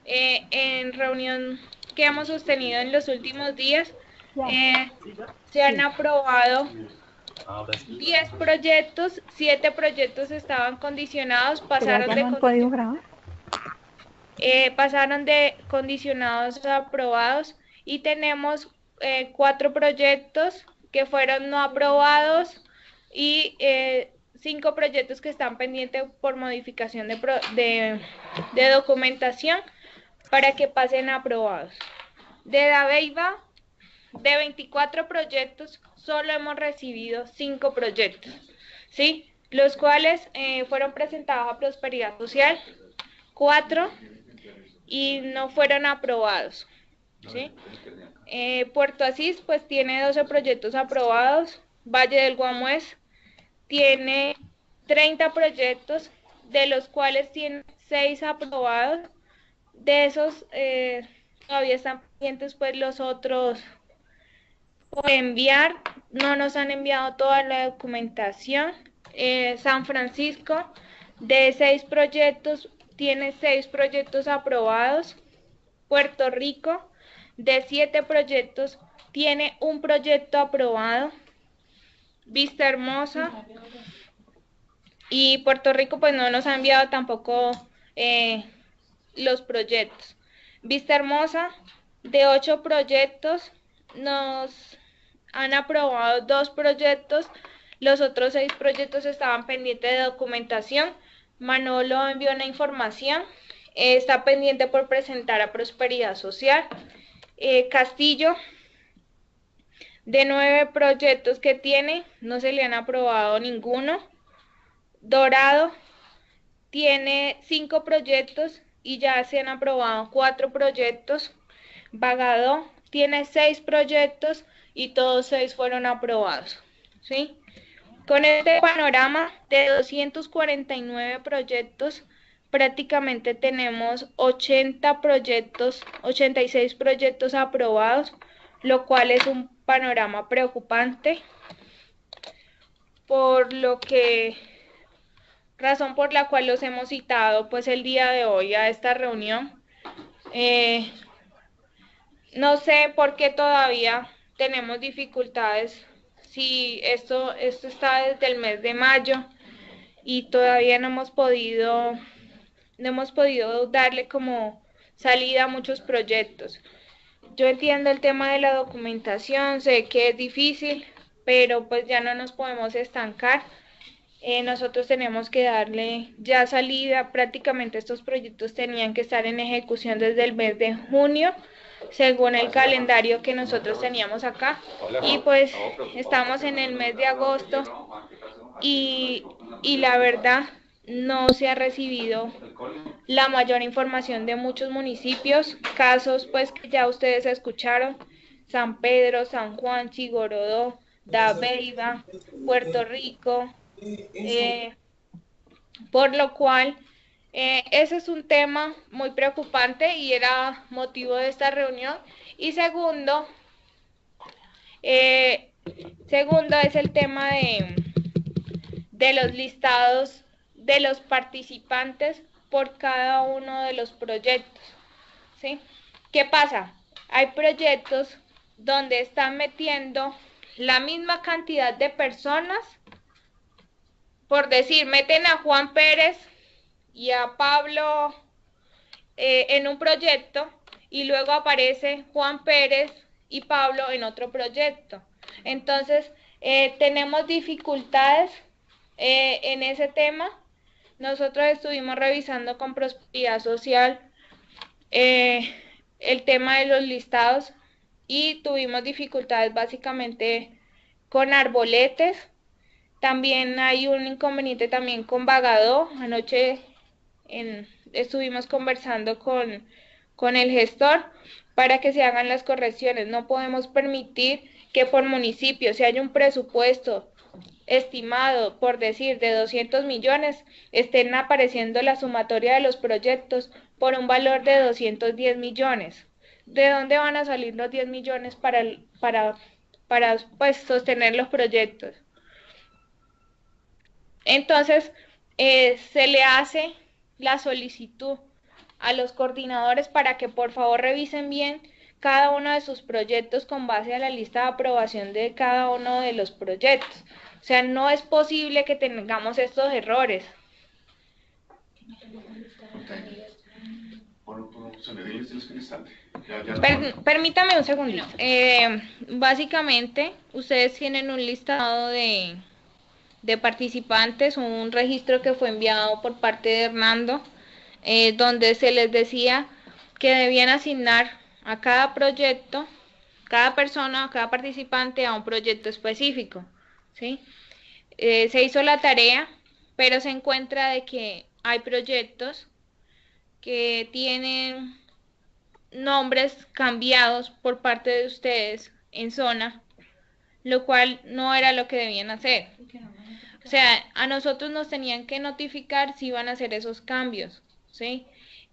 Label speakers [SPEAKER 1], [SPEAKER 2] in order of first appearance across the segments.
[SPEAKER 1] En reunión que hemos sostenido en los últimos días, se han aprobado 10 proyectos, 7 proyectos estaban condicionados, pasaron de condicionados a aprobados, y tenemos 4 proyectos que fueron no aprobados y 5 proyectos que están pendientes por modificación de documentación para que pasen aprobados. De Dabeiba, de 24 proyectos, solo hemos recibido 5 proyectos, ¿sí? Los cuales fueron presentados a Prosperidad Social, 4, y no fueron aprobados, ¿sí? Puerto Asís pues tiene 12 proyectos aprobados. Valle del Guamués tiene 30 proyectos, de los cuales tiene 6 aprobados. De esos todavía están pendientes pues los otros por enviar, no nos han enviado toda la documentación. San Francisco, de 6 proyectos, tiene 6 proyectos aprobados. Puerto Rico, de 7 proyectos, tiene un proyecto aprobado. Vista Hermosa y Puerto Rico pues no nos ha enviado tampoco los proyectos. Vista Hermosa, de 8 proyectos, nos han aprobado 2 proyectos, los otros 6 proyectos estaban pendientes de documentación. Manolo envió una información, está pendiente por presentar a Prosperidad Social. Castillo, de 9 proyectos que tiene, no se le han aprobado ninguno. Dorado tiene 5 proyectos y ya se han aprobado 4 proyectos. Bagadó tiene 6 proyectos y todos 6 fueron aprobados, ¿sí? Con este panorama de 249 proyectos, prácticamente tenemos 80 proyectos, 86 proyectos aprobados, lo cual es un panorama preocupante, por lo que razón por la cual los hemos citado pues el día de hoy a esta reunión. No sé por qué todavía tenemos dificultades, si esto está desde el mes de mayo y todavía no hemos podido darle como salida a muchos proyectos. Yo entiendo el tema de la documentación, sé que es difícil, pero pues ya no nos podemos estancar. Nosotros tenemos que darle ya salida. Prácticamente estos proyectos tenían que estar en ejecución desde el mes de junio, según el calendario que nosotros teníamos acá, y pues estamos en el mes de agosto y la verdad no se ha recibido la mayor información de muchos municipios, casos pues que ya ustedes escucharon: San Pedro, San Juan, Chigorodó, Dabeiba, Puerto Rico, por lo cual ese es un tema muy preocupante y era motivo de esta reunión. Y segundo es el tema de los listados de los participantes por cada uno de los proyectos, ¿sí? ¿Qué pasa? Hay proyectos donde están metiendo la misma cantidad de personas, por decir, meten a Juan Pérez y a Pablo en un proyecto, y luego aparece Juan Pérez y Pablo en otro proyecto. Entonces, tenemos dificultades en ese tema. Nosotros estuvimos revisando con Prosperidad Social el tema de los listados y tuvimos dificultades básicamente con Arboletes. También hay un inconveniente también con Bagadó. Anoche estuvimos conversando con el gestor para que se hagan las correcciones. No podemos permitir que por municipio, si hay un presupuesto estimado, por decir, de 200 millones, estén apareciendo la sumatoria de los proyectos por un valor de 210 millones. ¿De dónde van a salir los 10 millones para pues sostener los proyectos? Entonces, se le hace la solicitud a los coordinadores para que por favor revisen bien cada uno de sus proyectos con base a la lista de aprobación de cada uno de los proyectos. O sea, no es posible que tengamos estos errores. Permítame un segundito. Básicamente, ustedes tienen un listado de participantes, un registro que fue enviado por parte de Hernando, donde se les decía que debían asignar a cada proyecto, cada persona, cada participante a un proyecto específico, ¿sí? Se hizo la tarea, pero se encuentra de que hay proyectos que tienen nombres cambiados por parte de ustedes en zona, lo cual no era lo que debían hacer. O sea, a nosotros nos tenían que notificar si iban a hacer esos cambios, ¿sí?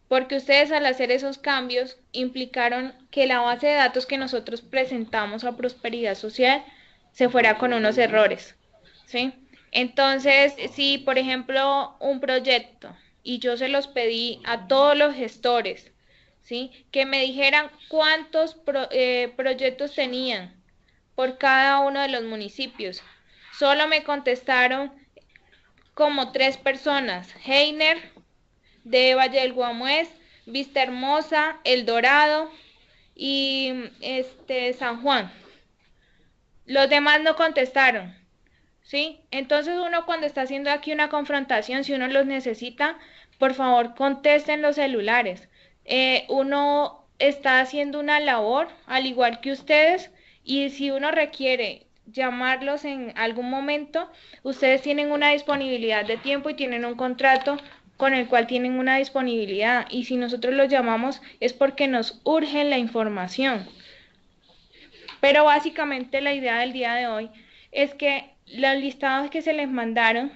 [SPEAKER 1] Porque ustedes al hacer esos cambios implicaron que la base de datos que nosotros presentamos a Prosperidad Social se fuera con unos errores, ¿sí? Entonces, si por ejemplo un proyecto, y yo se los pedí a todos los gestores, ¿sí? Que me dijeran cuántos proyectos tenían por cada uno de los municipios. Solo me contestaron como 3 personas: Heiner, de Valle del Guamués, Vista Hermosa, El Dorado y San Juan. Los demás no contestaron, ¿sí? Entonces uno cuando está haciendo aquí una confrontación, si uno los necesita, por favor contesten los celulares. Uno está haciendo una labor, al igual que ustedes, y si uno requiere llamarlos en algún momento, ustedes tienen una disponibilidad de tiempo y tienen un contrato con el cual tienen una disponibilidad, y si nosotros los llamamos es porque nos urge la información. Pero básicamente la idea del día de hoy es que los listados que se les mandaron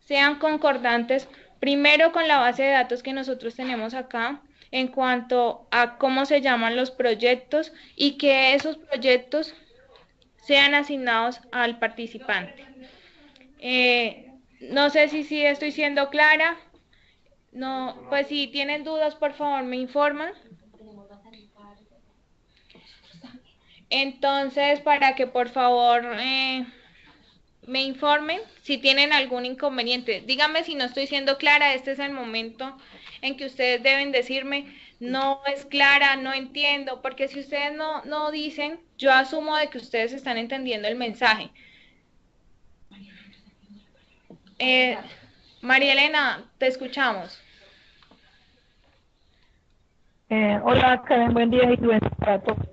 [SPEAKER 1] sean concordantes primero con la base de datos que nosotros tenemos acá en cuanto a cómo se llaman los proyectos, y que esos proyectos sean asignados al participante. No sé si estoy siendo clara. No, pues si tienen dudas, por favor me informan. Entonces, para que por favor me informen si tienen algún inconveniente. Díganme si no estoy siendo clara. Este es el momento en que ustedes deben decirme: no es clara, no entiendo, porque si ustedes no dicen, yo asumo de que ustedes están entendiendo el mensaje. María Elena, te escuchamos.
[SPEAKER 2] Hola, Karen, buen día y buen día a todos.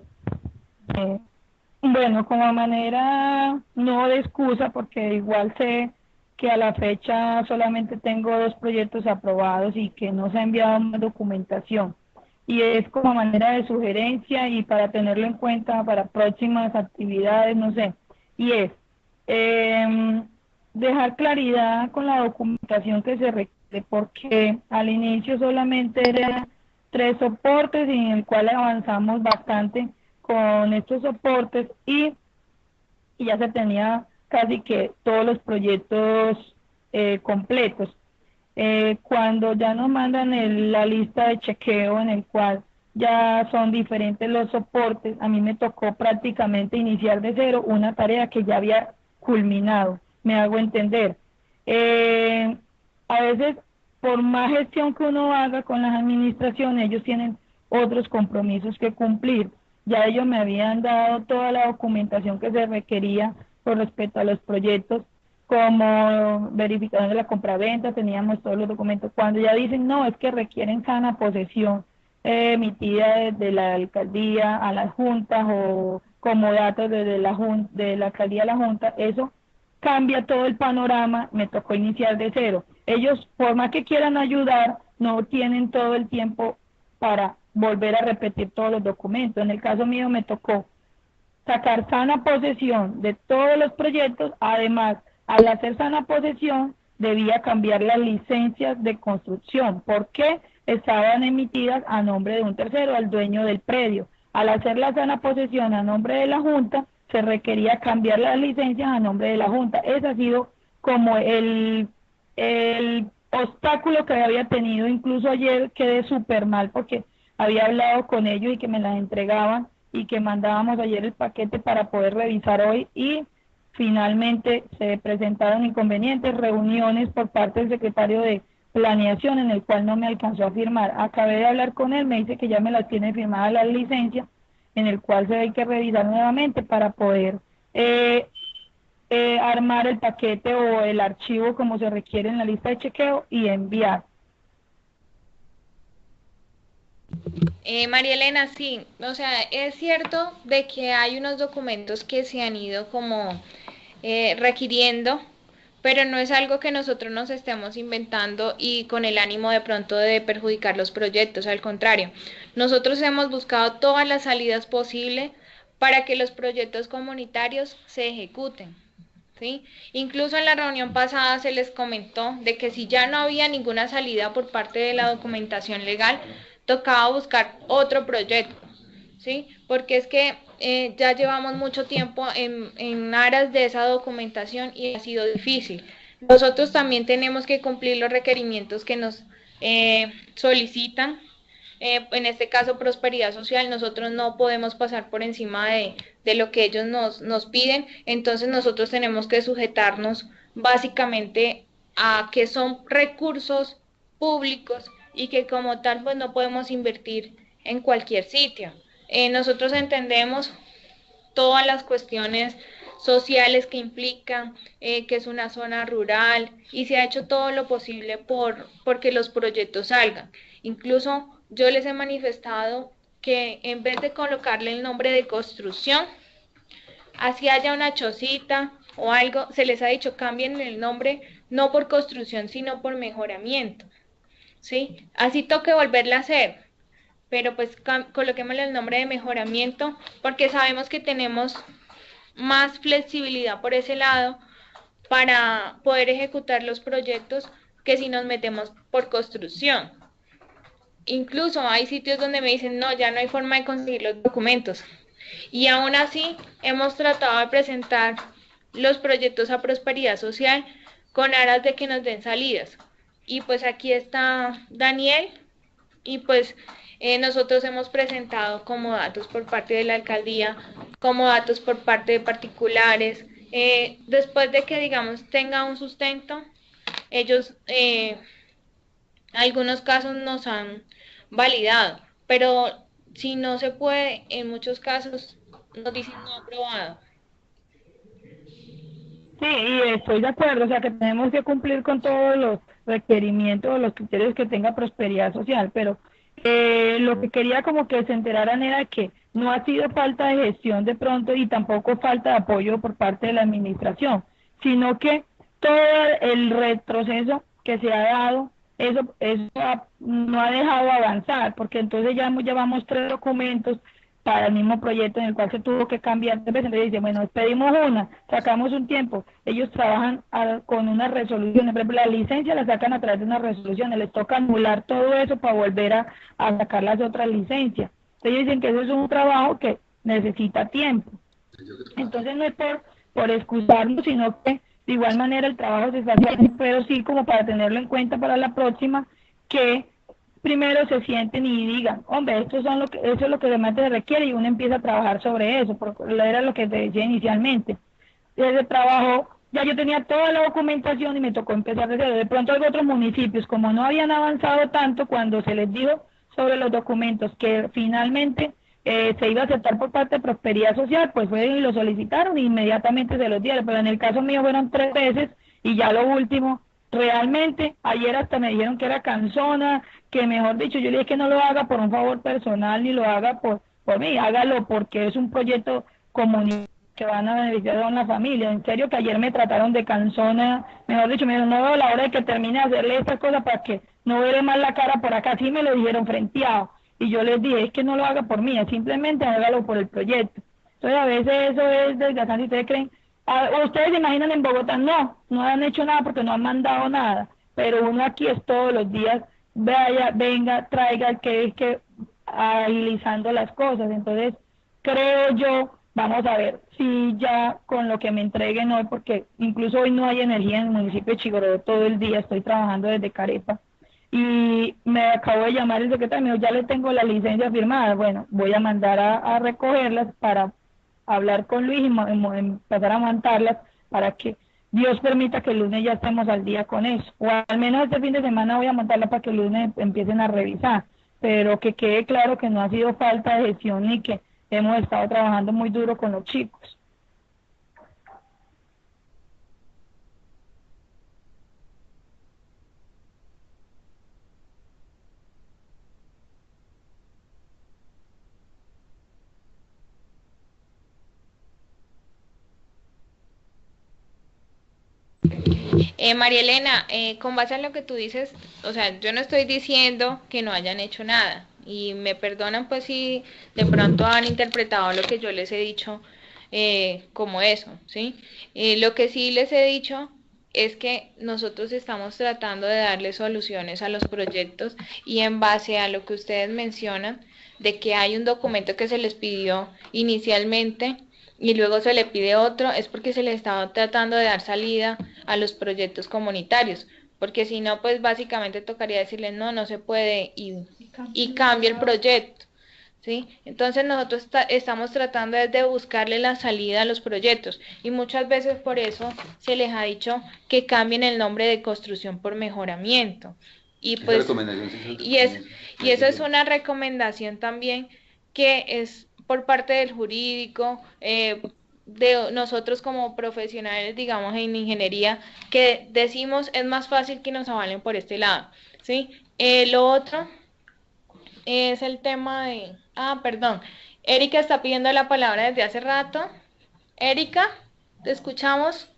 [SPEAKER 2] Bueno, como manera no de excusa, porque igual sé que a la fecha solamente tengo 2 proyectos aprobados y que no se ha enviado más documentación. Y es como manera de sugerencia y para tenerlo en cuenta para próximas actividades, no sé. Y es dejar claridad con la documentación que se requiere, porque al inicio solamente eran 3 soportes y en el cual avanzamos bastante con estos soportes y ya se tenía casi que todos los proyectos completos. Cuando ya nos mandan la lista de chequeo en el cual ya son diferentes los soportes, a mí me tocó prácticamente iniciar de cero una tarea que ya había culminado, me hago entender. A veces, por más gestión que uno haga con las administraciones, ellos tienen otros compromisos que cumplir. Ya ellos me habían dado toda la documentación que se requería con respecto a los proyectos, como verificación de la compraventa, teníamos todos los documentos. Cuando ya dicen, no, es que requieren sana posesión emitida desde la alcaldía a las juntas o como datos desde de la alcaldía a la junta, eso cambia todo el panorama, me tocó iniciar de cero. Ellos, por más que quieran ayudar, no tienen todo el tiempo para volver a repetir todos los documentos. En el caso mío me tocó sacar sana posesión de todos los proyectos. Además, al hacer sana posesión, debía cambiar las licencias de construcción, porque estaban emitidas a nombre de un tercero, al dueño del predio. Al hacer la sana posesión a nombre de la Junta, se requería cambiar las licencias a nombre de la Junta. Ese ha sido como el obstáculo que había tenido. Incluso ayer quedé súper mal porque había hablado con ellos y que me las entregaban y que mandábamos ayer el paquete para poder revisar hoy, y finalmente se presentaron inconvenientes, reuniones por parte del secretario de Planeación, en el cual no me alcanzó a firmar. Acabé de hablar con él, me dice que ya me las tiene firmadas las licencias, en el cual se hay que revisar nuevamente para poder armar el paquete o el archivo como se requiere en la lista de chequeo y enviar.
[SPEAKER 1] María Elena, sí, o sea, es cierto de que hay unos documentos que se han ido como requiriendo, pero no es algo que nosotros nos estemos inventando y con el ánimo de pronto de perjudicar los proyectos. Al contrario, nosotros hemos buscado todas las salidas posibles para que los proyectos comunitarios se ejecuten, ¿sí? Incluso en la reunión pasada se les comentó de que si ya no había ninguna salida por parte de la documentación legal, tocaba buscar otro proyecto, ¿sí? Porque es que ya llevamos mucho tiempo en aras de esa documentación y ha sido difícil. Nosotros también tenemos que cumplir los requerimientos que nos solicitan. En este caso, prosperidad social, nosotros no podemos pasar por encima de lo que ellos nos piden, entonces nosotros tenemos que sujetarnos básicamente a que son recursos públicos y que como tal pues no podemos invertir en cualquier sitio. Nosotros entendemos todas las cuestiones sociales que implican, que es una zona rural, y se ha hecho todo lo posible porque los proyectos salgan. Incluso yo les he manifestado que en vez de colocarle el nombre de construcción, así haya una chocita o algo, se les ha dicho cambien el nombre no por construcción sino por mejoramiento, ¿sí? Así toque volverla a hacer, pero pues coloquémosle el nombre de mejoramiento porque sabemos que tenemos más flexibilidad por ese lado para poder ejecutar los proyectos que si nos metemos por construcción. Incluso hay sitios donde me dicen, no, ya no hay forma de conseguir los documentos. Y aún así hemos tratado de presentar los proyectos a prosperidad social con aras de que nos den salidas. Y pues aquí está Daniel y pues nosotros hemos presentado como datos por parte de la alcaldía, como datos por parte de particulares. Después de que, digamos, tenga un sustento, ellos, algunos casos nos han validado, pero si no se puede, en muchos casos nos dicen no aprobado.
[SPEAKER 2] Sí, y estoy de acuerdo, o sea que tenemos que cumplir con todos los requerimientos, los criterios que tenga prosperidad social, pero lo que quería como que se enteraran era que no ha sido falta de gestión de pronto y tampoco falta de apoyo por parte de la administración, sino que todo el retroceso que se ha dado, eso no ha dejado avanzar, porque entonces ya llevamos 3 documentos para el mismo proyecto en el cual se tuvo que cambiar. Entonces dice, bueno, pedimos una, sacamos un tiempo, ellos trabajan con unas resoluciones, por ejemplo, la licencia la sacan a través de unas resoluciones, les toca anular todo eso para volver a sacar las otras licencias. Entonces dicen que eso es un trabajo que necesita tiempo. Entonces no es por excusarlo, sino que de igual manera el trabajo se está haciendo, pero sí como para tenerlo en cuenta para la próxima, que primero se sienten y digan, hombre, eso es lo que realmente se requiere, y uno empieza a trabajar sobre eso, porque era lo que te decía inicialmente. Ese trabajo, ya yo tenía toda la documentación y me tocó empezar de cero. De pronto hay otros municipios, como no habían avanzado tanto cuando se les dijo sobre los documentos que finalmente se iba a aceptar por parte de Prosperidad Social, pues fueron y lo solicitaron e inmediatamente se los dieron, pero en el caso mío fueron 3 veces y ya lo último. Realmente, ayer hasta me dijeron que era cansona, que mejor dicho, yo le dije que no lo haga por un favor personal ni lo haga por mí, hágalo porque es un proyecto comunitario que van a beneficiar a una familia. En serio que ayer me trataron de cansona, mejor dicho, me dijeron, no veo la hora de que termine de hacerle estas cosas para que no veré más la cara por acá, así me lo dijeron frenteado. Y yo les dije, es que no lo haga por mí, simplemente hágalo por el proyecto. Entonces a veces eso es desgastante, ustedes creen. ¿Ustedes se imaginan en Bogotá? No han hecho nada porque no han mandado nada, pero uno aquí es todos los días, vaya, venga, traiga, que es que agilizando las cosas. Entonces, creo yo Vamos a ver si ya con lo que me entreguen hoy, porque incluso hoy no hay energía en el municipio de Chigoró todo el día, estoy trabajando desde Carepa. Y me acabo de llamar el secretario, me dijo, ya le tengo la licencia firmada. Bueno, voy a mandar a recogerlas para hablar con Luis y empezar a montarlas para que Dios permita que el lunes ya estemos al día con eso. O al menos este fin de semana voy a montarla para que el lunes empiecen a revisar. Pero que quede claro que no ha sido falta de gestión ni que hemos estado trabajando muy duro con los chicos.
[SPEAKER 1] María Elena, con base en lo que tú dices, o sea, yo no estoy diciendo que no hayan hecho nada y me perdonan pues si de pronto han interpretado lo que yo les he dicho como eso, ¿sí? Lo que sí les he dicho es que nosotros estamos tratando de darle soluciones a los proyectos y en base a lo que ustedes mencionan, de que hay un documento que se les pidió inicialmente y luego se le pide otro, es porque se le estaba tratando de dar salida a los proyectos comunitarios, porque si no, pues básicamente tocaría decirles no, no se puede y cambia el proyecto, ¿sí? Entonces nosotros estamos tratando de buscarle la salida a los proyectos y muchas veces por eso se les ha dicho que cambien el nombre de construcción por mejoramiento. Y pues, y eso es una recomendación también que es por parte del jurídico, de nosotros como profesionales, digamos, en ingeniería, que decimos es más fácil que nos avalen por este lado, ¿sí? Lo otro es el tema de... Ah, perdón. Erika está pidiendo la palabra desde hace rato. Erika, ¿te escuchamos?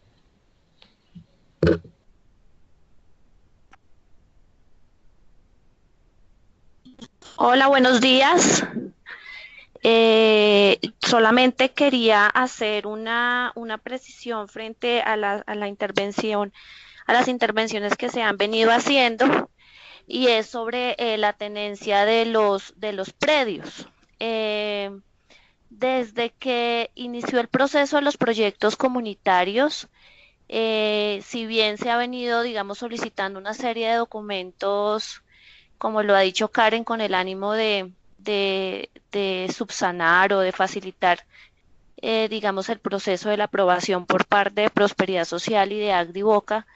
[SPEAKER 3] Hola, buenos días. Solamente quería hacer una precisión frente a la intervención, a las intervenciones que se han venido haciendo, y es sobre la tenencia de los predios. Desde que inició el proceso de los proyectos comunitarios, si bien se ha venido, digamos, solicitando una serie de documentos, como lo ha dicho Karen, con el ánimo de subsanar o de facilitar, digamos, el proceso de la aprobación por parte de Prosperidad Social y de Agdivoca,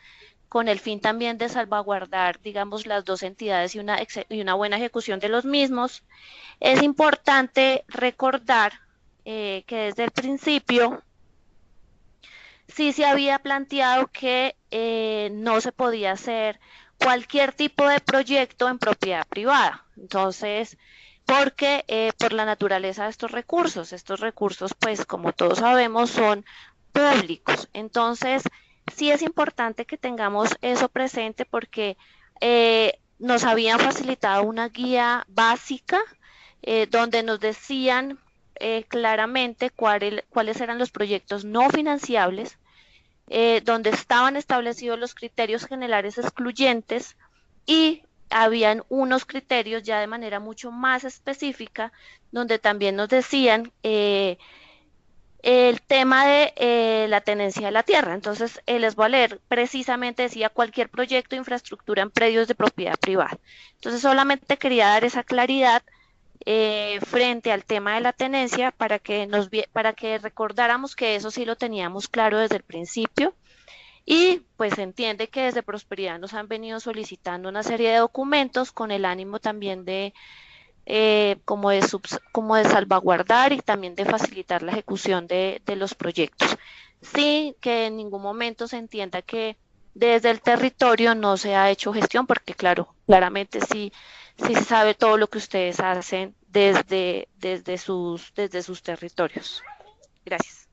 [SPEAKER 3] con el fin también de salvaguardar, digamos, las dos entidades y una buena ejecución de los mismos. Es importante recordar que desde el principio sí se había planteado que no se podía hacer cualquier tipo de proyecto en propiedad privada. Entonces, porque por la naturaleza de estos recursos, pues como todos sabemos, son públicos. Entonces, sí es importante que tengamos eso presente porque nos habían facilitado una guía básica donde nos decían claramente cuáles eran los proyectos no financiables, donde estaban establecidos los criterios generales excluyentes y habían unos criterios ya de manera mucho más específica, donde también nos decían el tema de la tenencia de la tierra. Entonces, les voy a leer, precisamente decía cualquier proyecto de infraestructura en predios de propiedad privada. Entonces, solamente quería dar esa claridad frente al tema de la tenencia para que recordáramos que eso sí lo teníamos claro desde el principio. Y pues se entiende que desde Prosperidad nos han venido solicitando una serie de documentos con el ánimo también de como de salvaguardar y también de facilitar la ejecución de los proyectos. Sí, que en ningún momento se entienda que desde el territorio no se ha hecho gestión, porque claro, claramente sí se sabe todo lo que ustedes hacen desde sus territorios. Gracias.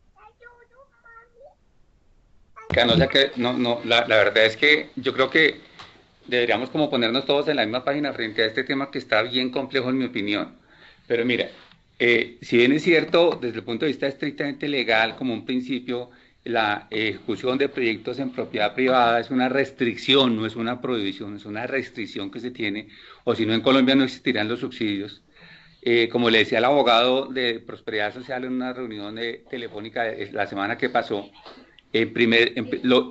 [SPEAKER 4] No sé que, la verdad es que yo creo que deberíamos como ponernos todos en la misma página frente a este tema que está bien complejo en mi opinión. Pero mira, si bien es cierto, desde el punto de vista estrictamente legal, como un principio, la ejecución de proyectos en propiedad privada es una restricción, no es una prohibición, es una restricción que se tiene, o si no en Colombia no existirían los subsidios. como le decía el abogado de Prosperidad Social en una reunión telefónica la semana que pasó,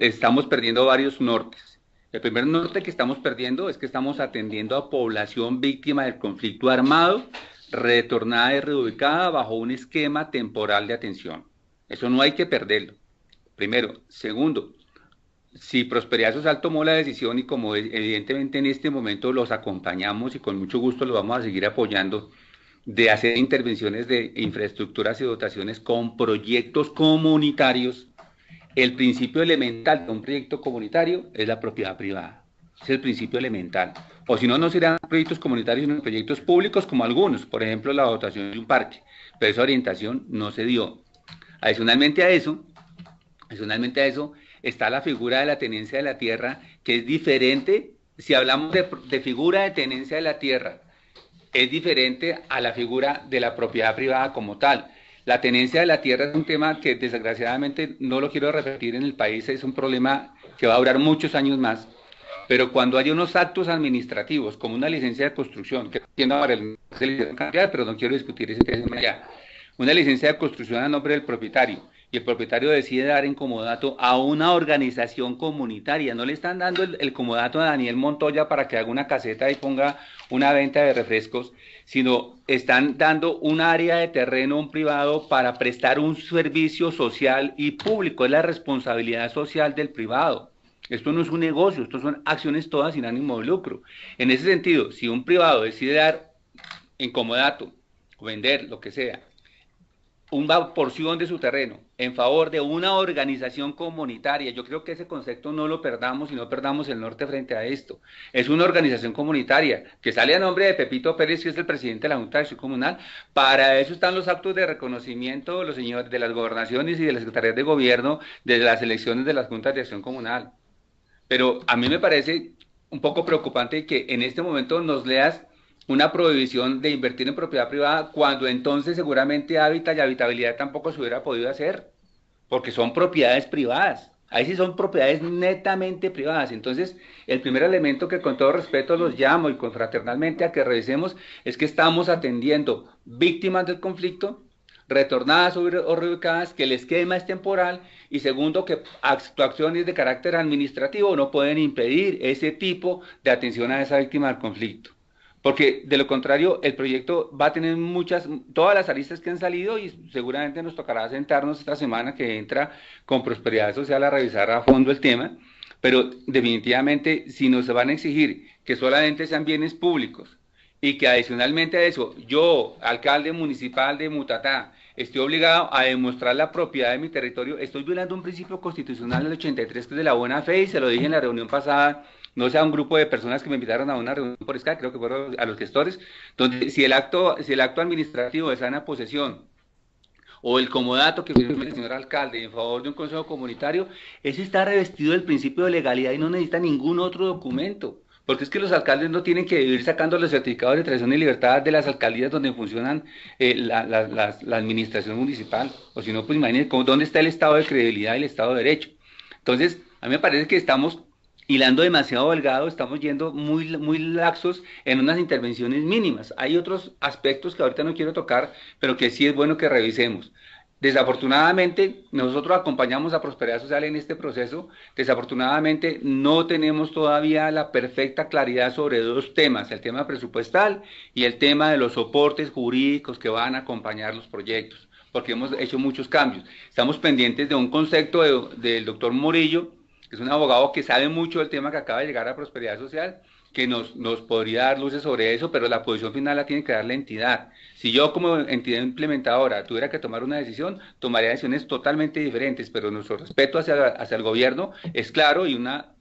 [SPEAKER 4] estamos perdiendo varios nortes. El primer norte que estamos perdiendo es que estamos atendiendo a población víctima del conflicto armado, retornada y reubicada bajo un esquema temporal de atención. Eso no hay que perderlo, primero. Segundo, si Prosperidad Social tomó la decisión y como evidentemente en este momento los acompañamos y con mucho gusto los vamos a seguir apoyando, de hacer intervenciones de infraestructuras y dotaciones con proyectos comunitarios, el principio elemental de un proyecto comunitario es la propiedad privada. Es el principio elemental. O si no, no serán proyectos comunitarios, sino proyectos públicos como algunos, por ejemplo, la dotación de un parque. Pero esa orientación no se dio. Adicionalmente a eso, está la figura de la tenencia de la tierra, que es diferente. Si hablamos de figura de tenencia de la tierra, es diferente a la figura de la propiedad privada como tal. La tenencia de la tierra es un tema que desgraciadamente no lo quiero repetir en el país, es un problema que va a durar muchos años más, pero cuando hay unos actos administrativos, como una licencia de construcción, que entiendo ahora cantidad, pero no quiero discutir ese tema ya, una licencia de construcción a nombre del propietario, y el propietario decide dar en comodato a una organización comunitaria. No le están dando el comodato a Daniel Montoya para que haga una caseta y ponga una venta de refrescos, sino están dando un área de terreno a un privado para prestar un servicio social y público. Es la responsabilidad social del privado. Esto no es un negocio, esto son acciones todas sin ánimo de lucro. En ese sentido, si un privado decide dar en comodato o vender, lo que sea, una porción de su terreno en favor de una organización comunitaria, yo creo que ese concepto no lo perdamos y no perdamos el norte frente a esto. Es una organización comunitaria que sale a nombre de Pepito Pérez, que es el presidente de la Junta de Acción Comunal. Para eso están los actos de reconocimiento de los señores de las gobernaciones y de las secretarías de gobierno de las elecciones de las juntas de acción comunal. Pero a mí me parece un poco preocupante que en este momento nos leas una prohibición de invertir en propiedad privada, cuando entonces seguramente hábitat y habitabilidad tampoco se hubiera podido hacer, porque son propiedades privadas. Ahí sí son propiedades netamente privadas. Entonces, el primer elemento que con todo respeto los llamo y confraternalmente a que revisemos es que estamos atendiendo víctimas del conflicto, retornadas o reubicadas, que el esquema es temporal, y segundo, que actuaciones de carácter administrativo no pueden impedir ese tipo de atención a esa víctima del conflicto. Porque de lo contrario, el proyecto va a tener todas las aristas que han salido, y seguramente nos tocará sentarnos esta semana que entra con Prosperidad Social a revisar a fondo el tema, pero definitivamente si nos van a exigir que solamente sean bienes públicos y que adicionalmente a eso, yo, alcalde municipal de Mutatá, estoy obligado a demostrar la propiedad de mi territorio, estoy violando un principio constitucional del 83, que es de la buena fe, y se lo dije en la reunión pasada. No sea un grupo de personas que me invitaron a una reunión por Skype, creo que fueron a los gestores, donde si el acto administrativo de sana posesión o el comodato que firmó el señor alcalde en favor de un consejo comunitario, ese está revestido del principio de legalidad y no necesita ningún otro documento. Porque es que los alcaldes no tienen que ir sacando los certificados de tradición y libertad de las alcaldías donde funcionan la administración municipal. O si no, pues imagínense dónde está el estado de credibilidad y el estado de derecho. Entonces, a mí me parece que estamos hilando demasiado delgado, estamos yendo muy laxos en unas intervenciones mínimas. Hay otros aspectos que ahorita no quiero tocar, pero que sí es bueno que revisemos. Desafortunadamente, nosotros acompañamos a Prosperidad Social en este proceso. Desafortunadamente, no tenemos todavía la perfecta claridad sobre dos temas: el tema presupuestal y el tema de los soportes jurídicos que van a acompañar los proyectos, porque hemos hecho muchos cambios. Estamos pendientes de un concepto del doctor Murillo, que es un abogado que sabe mucho del tema, que acaba de llegar a Prosperidad Social, que nos podría dar luces sobre eso, pero la posición final la tiene que dar la entidad. Si yo como entidad implementadora tuviera que tomar una decisión, tomaría decisiones totalmente diferentes, pero nuestro respeto hacia el gobierno es claro, y una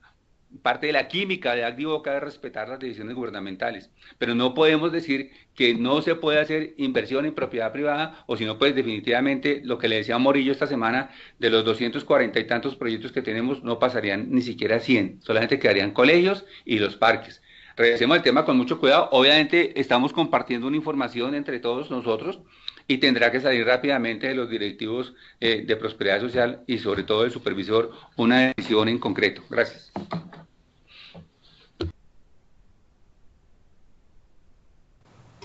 [SPEAKER 4] parte de la química de Acdivoca es respetar las decisiones gubernamentales, pero no podemos decir que no se puede hacer inversión en propiedad privada, o si no, pues definitivamente lo que le decía Morillo esta semana, de los 240 y tantos proyectos que tenemos, no pasarían ni siquiera 100, solamente quedarían colegios y los parques. Revisemos el tema con mucho cuidado. Obviamente estamos compartiendo una información entre todos nosotros, y tendrá que salir rápidamente de los directivos de Prosperidad Social y sobre todo del supervisor una decisión en concreto. Gracias.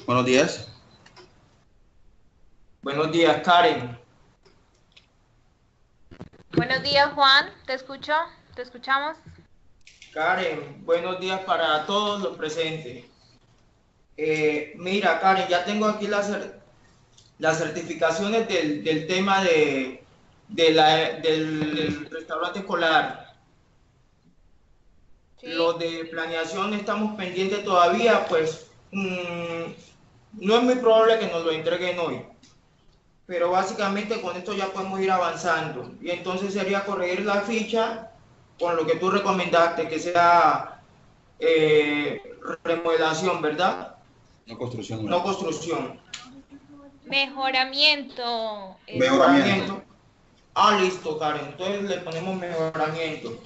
[SPEAKER 5] Buenos días. Buenos días, Karen.
[SPEAKER 1] Buenos días, Juan. ¿Te escucho? ¿Te escuchamos?
[SPEAKER 5] Karen, buenos días para todos los presentes. Mira, Karen, ya tengo aquí las certificaciones del tema del restaurante escolar.
[SPEAKER 1] Sí.
[SPEAKER 5] Lo de planeación estamos pendientes todavía, pues no es muy probable que nos lo entreguen hoy. Pero básicamente con esto ya podemos ir avanzando. Y entonces sería corregir la ficha con lo que tú recomendaste, que sea remodelación, ¿verdad?
[SPEAKER 6] No construcción.
[SPEAKER 5] No construcción.
[SPEAKER 1] Mejoramiento.
[SPEAKER 5] Mejoramiento. Listo, Karen. Entonces le ponemos mejoramiento.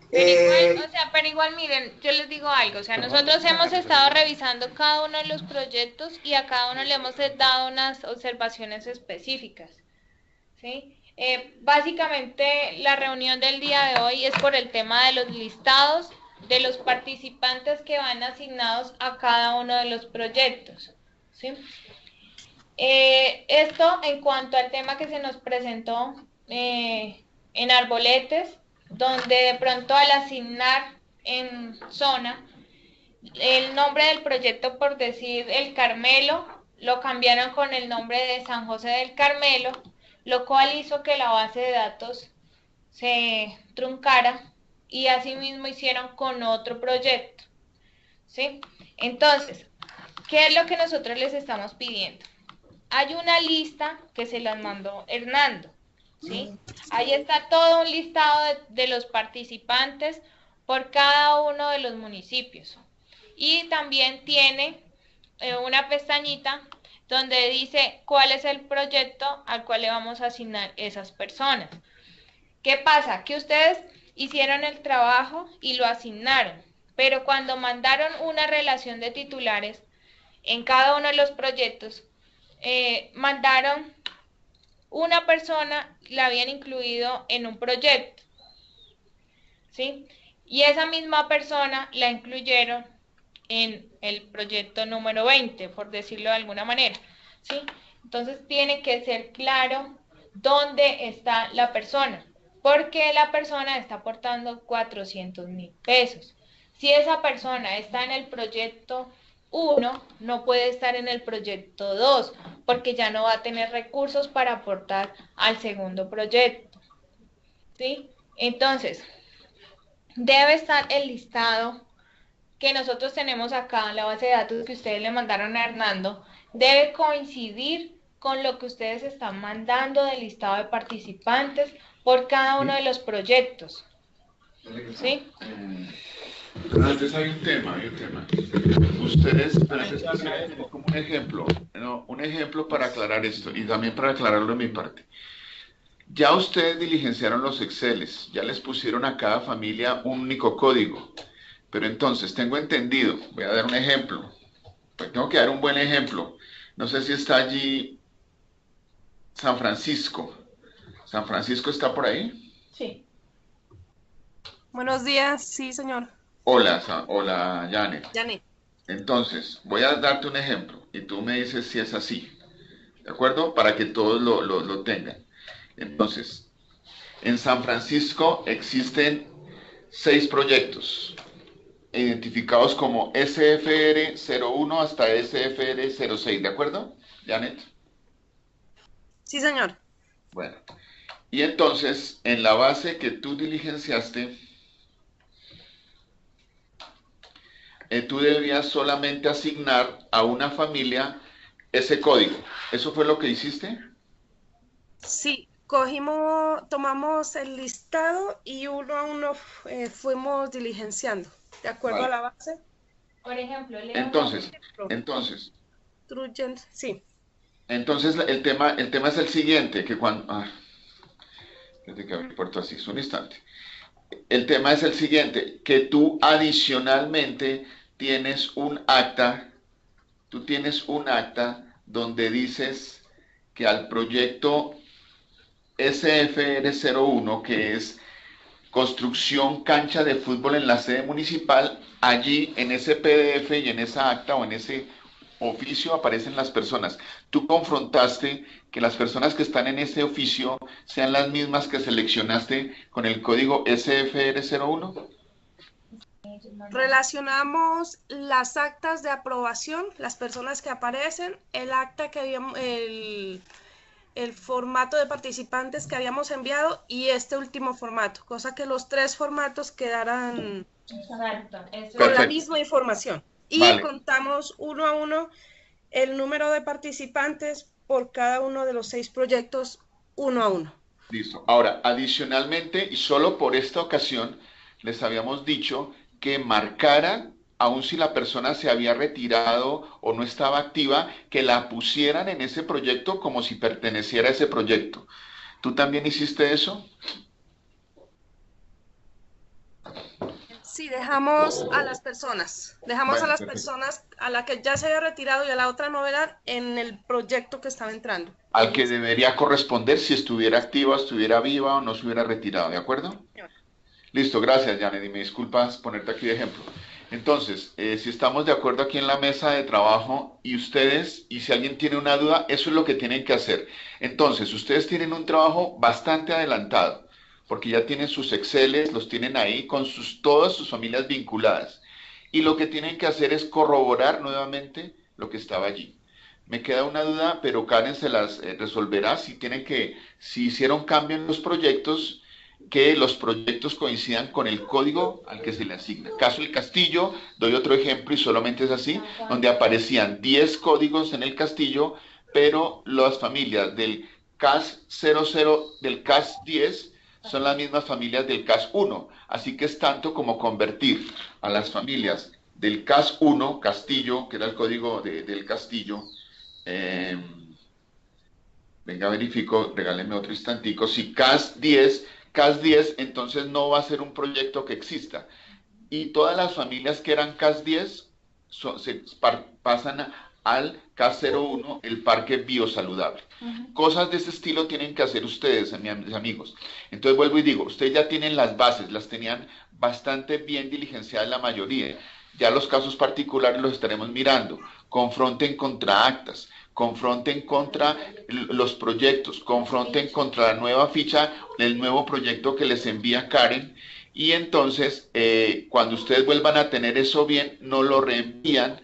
[SPEAKER 1] Pero igual, miren, yo les digo algo, o sea, nosotros hemos estado revisando cada uno de los proyectos y a cada uno le hemos dado unas observaciones específicas, ¿sí? Básicamente, la reunión del día de hoy es por el tema de los listados de los participantes que van asignados a cada uno de los proyectos, ¿sí? Esto en cuanto al tema que se nos presentó en Arboletes, donde de pronto al asignar en zona el nombre del proyecto, por decir El Carmelo, lo cambiaron con el nombre de San José del Carmelo, lo cual hizo que la base de datos se truncara y asimismo hicieron con otro proyecto, ¿sí? Entonces, ¿qué es lo que nosotros les estamos pidiendo? Hay una lista que se las mandó Hernando, ¿sí? Ahí está todo un listado de los participantes por cada uno de los municipios. Y también tiene una pestañita donde dice cuál es el proyecto al cual le vamos a asignar esas personas. ¿Qué pasa? Que ustedes hicieron el trabajo y lo asignaron, pero cuando mandaron una relación de titulares en cada uno de los proyectos, mandaron una persona, la habían incluido en un proyecto, ¿sí? Y esa misma persona la incluyeron en el proyecto número 20, por decirlo de alguna manera, ¿sí? Entonces tiene que ser claro dónde está la persona, porque la persona está aportando 400.000 pesos. Si esa persona está en el proyecto 1, no puede estar en el proyecto 2, porque ya no va a tener recursos para aportar al segundo proyecto, ¿sí? Entonces, debe estar el listado que nosotros tenemos acá en la base de datos que ustedes le mandaron a Hernando, debe coincidir con lo que ustedes están mandando del listado de participantes por cada uno de los proyectos, ¿sí?
[SPEAKER 7] Pero antes hay un tema. Ustedes, pero es como un ejemplo, ¿no? Un ejemplo para aclarar esto y también para aclararlo de mi parte. Ya ustedes diligenciaron los Exceles, ya les pusieron a cada familia un único código, pero entonces tengo entendido, voy a dar un ejemplo, pues tengo que dar un buen ejemplo. No sé si está allí San Francisco. ¿San Francisco está por ahí?
[SPEAKER 1] Sí.
[SPEAKER 8] Buenos días, sí, señor.
[SPEAKER 7] Hola, Janet.
[SPEAKER 8] Janet.
[SPEAKER 7] Entonces, voy a darte un ejemplo y tú me dices si es así, ¿de acuerdo? Para que todos lo tengan. Entonces, en San Francisco existen 6 proyectos identificados como SFR 01 hasta SFR 06, ¿de acuerdo, Janet?
[SPEAKER 8] Sí, señor.
[SPEAKER 7] Bueno, y entonces, en la base que tú diligenciaste, tú debías solamente asignar a una familia ese código. ¿Eso fue lo que hiciste?
[SPEAKER 8] Sí, tomamos el listado y uno a uno fuimos diligenciando, de acuerdo a la base.
[SPEAKER 1] Por ejemplo,
[SPEAKER 7] Entonces,
[SPEAKER 8] sí.
[SPEAKER 7] Entonces el tema es el siguiente, que cuando... desde que abrí puerto así, es un instante. El tema es el siguiente, que tú adicionalmente tienes un acta, donde dices que al proyecto SFR01, que es construcción cancha de fútbol en la sede municipal, allí en ese PDF y en esa acta o en ese oficio aparecen las personas. Tú confrontaste que las personas que están en ese oficio sean las mismas que seleccionaste con el código SFR01.
[SPEAKER 8] Relacionamos las actas de aprobación, las personas que aparecen, el acta que habíamos, el formato de participantes que habíamos enviado y este último formato, cosa que los 3 formatos quedaran con la misma información. Y vale, contamos uno a uno el número de participantes por cada uno de los 6 proyectos, uno a uno.
[SPEAKER 7] Listo. Ahora, adicionalmente, y solo por esta ocasión, les habíamos dicho que marcara, aun si la persona se había retirado o no estaba activa, que la pusieran en ese proyecto como si perteneciera a ese proyecto. ¿Tú también hiciste eso?
[SPEAKER 8] Sí, dejamos a las personas, personas a la que ya se había retirado y a la otra novedad en el proyecto que estaba entrando.
[SPEAKER 7] Al que debería corresponder si estuviera activa, estuviera viva o no se hubiera retirado, ¿de acuerdo? Listo, gracias, Janet, y me disculpas ponerte aquí de ejemplo. Entonces, si estamos de acuerdo aquí en la mesa de trabajo y ustedes, y si alguien tiene una duda, eso es lo que tienen que hacer. Entonces, ustedes tienen un trabajo bastante adelantado, porque ya tienen sus Exceles, los tienen ahí con todas sus familias vinculadas. Y lo que tienen que hacer es corroborar nuevamente lo que estaba allí. Me queda una duda, pero Karen se las resolverá si hicieron cambio en los proyectos, que los proyectos coincidan con el código al que se le asigna. Caso El Castillo, doy otro ejemplo y solamente es así, donde aparecían 10 códigos en El Castillo, pero las familias del CAS 00, del CAS 10, son las mismas familias del CAS 1, así que es tanto como convertir a las familias del CAS 1, Castillo, que era el código del Castillo, venga, verifico, regálenme otro instantico, si CAS 10, entonces no va a ser un proyecto que exista. Y todas las familias que eran CAS 10 pasan al CAS 01, el parque biosaludable. Cosas de ese estilo tienen que hacer ustedes, mis amigos. Entonces vuelvo y digo, ustedes ya tienen las bases, las tenían bastante bien diligenciadas la mayoría. Ya los casos particulares los estaremos mirando. Confronten contra actas, confronten contra los proyectos, confronten contra la nueva ficha, el nuevo proyecto que les envía Karen, y entonces cuando ustedes vuelvan a tener eso bien, no lo reenvían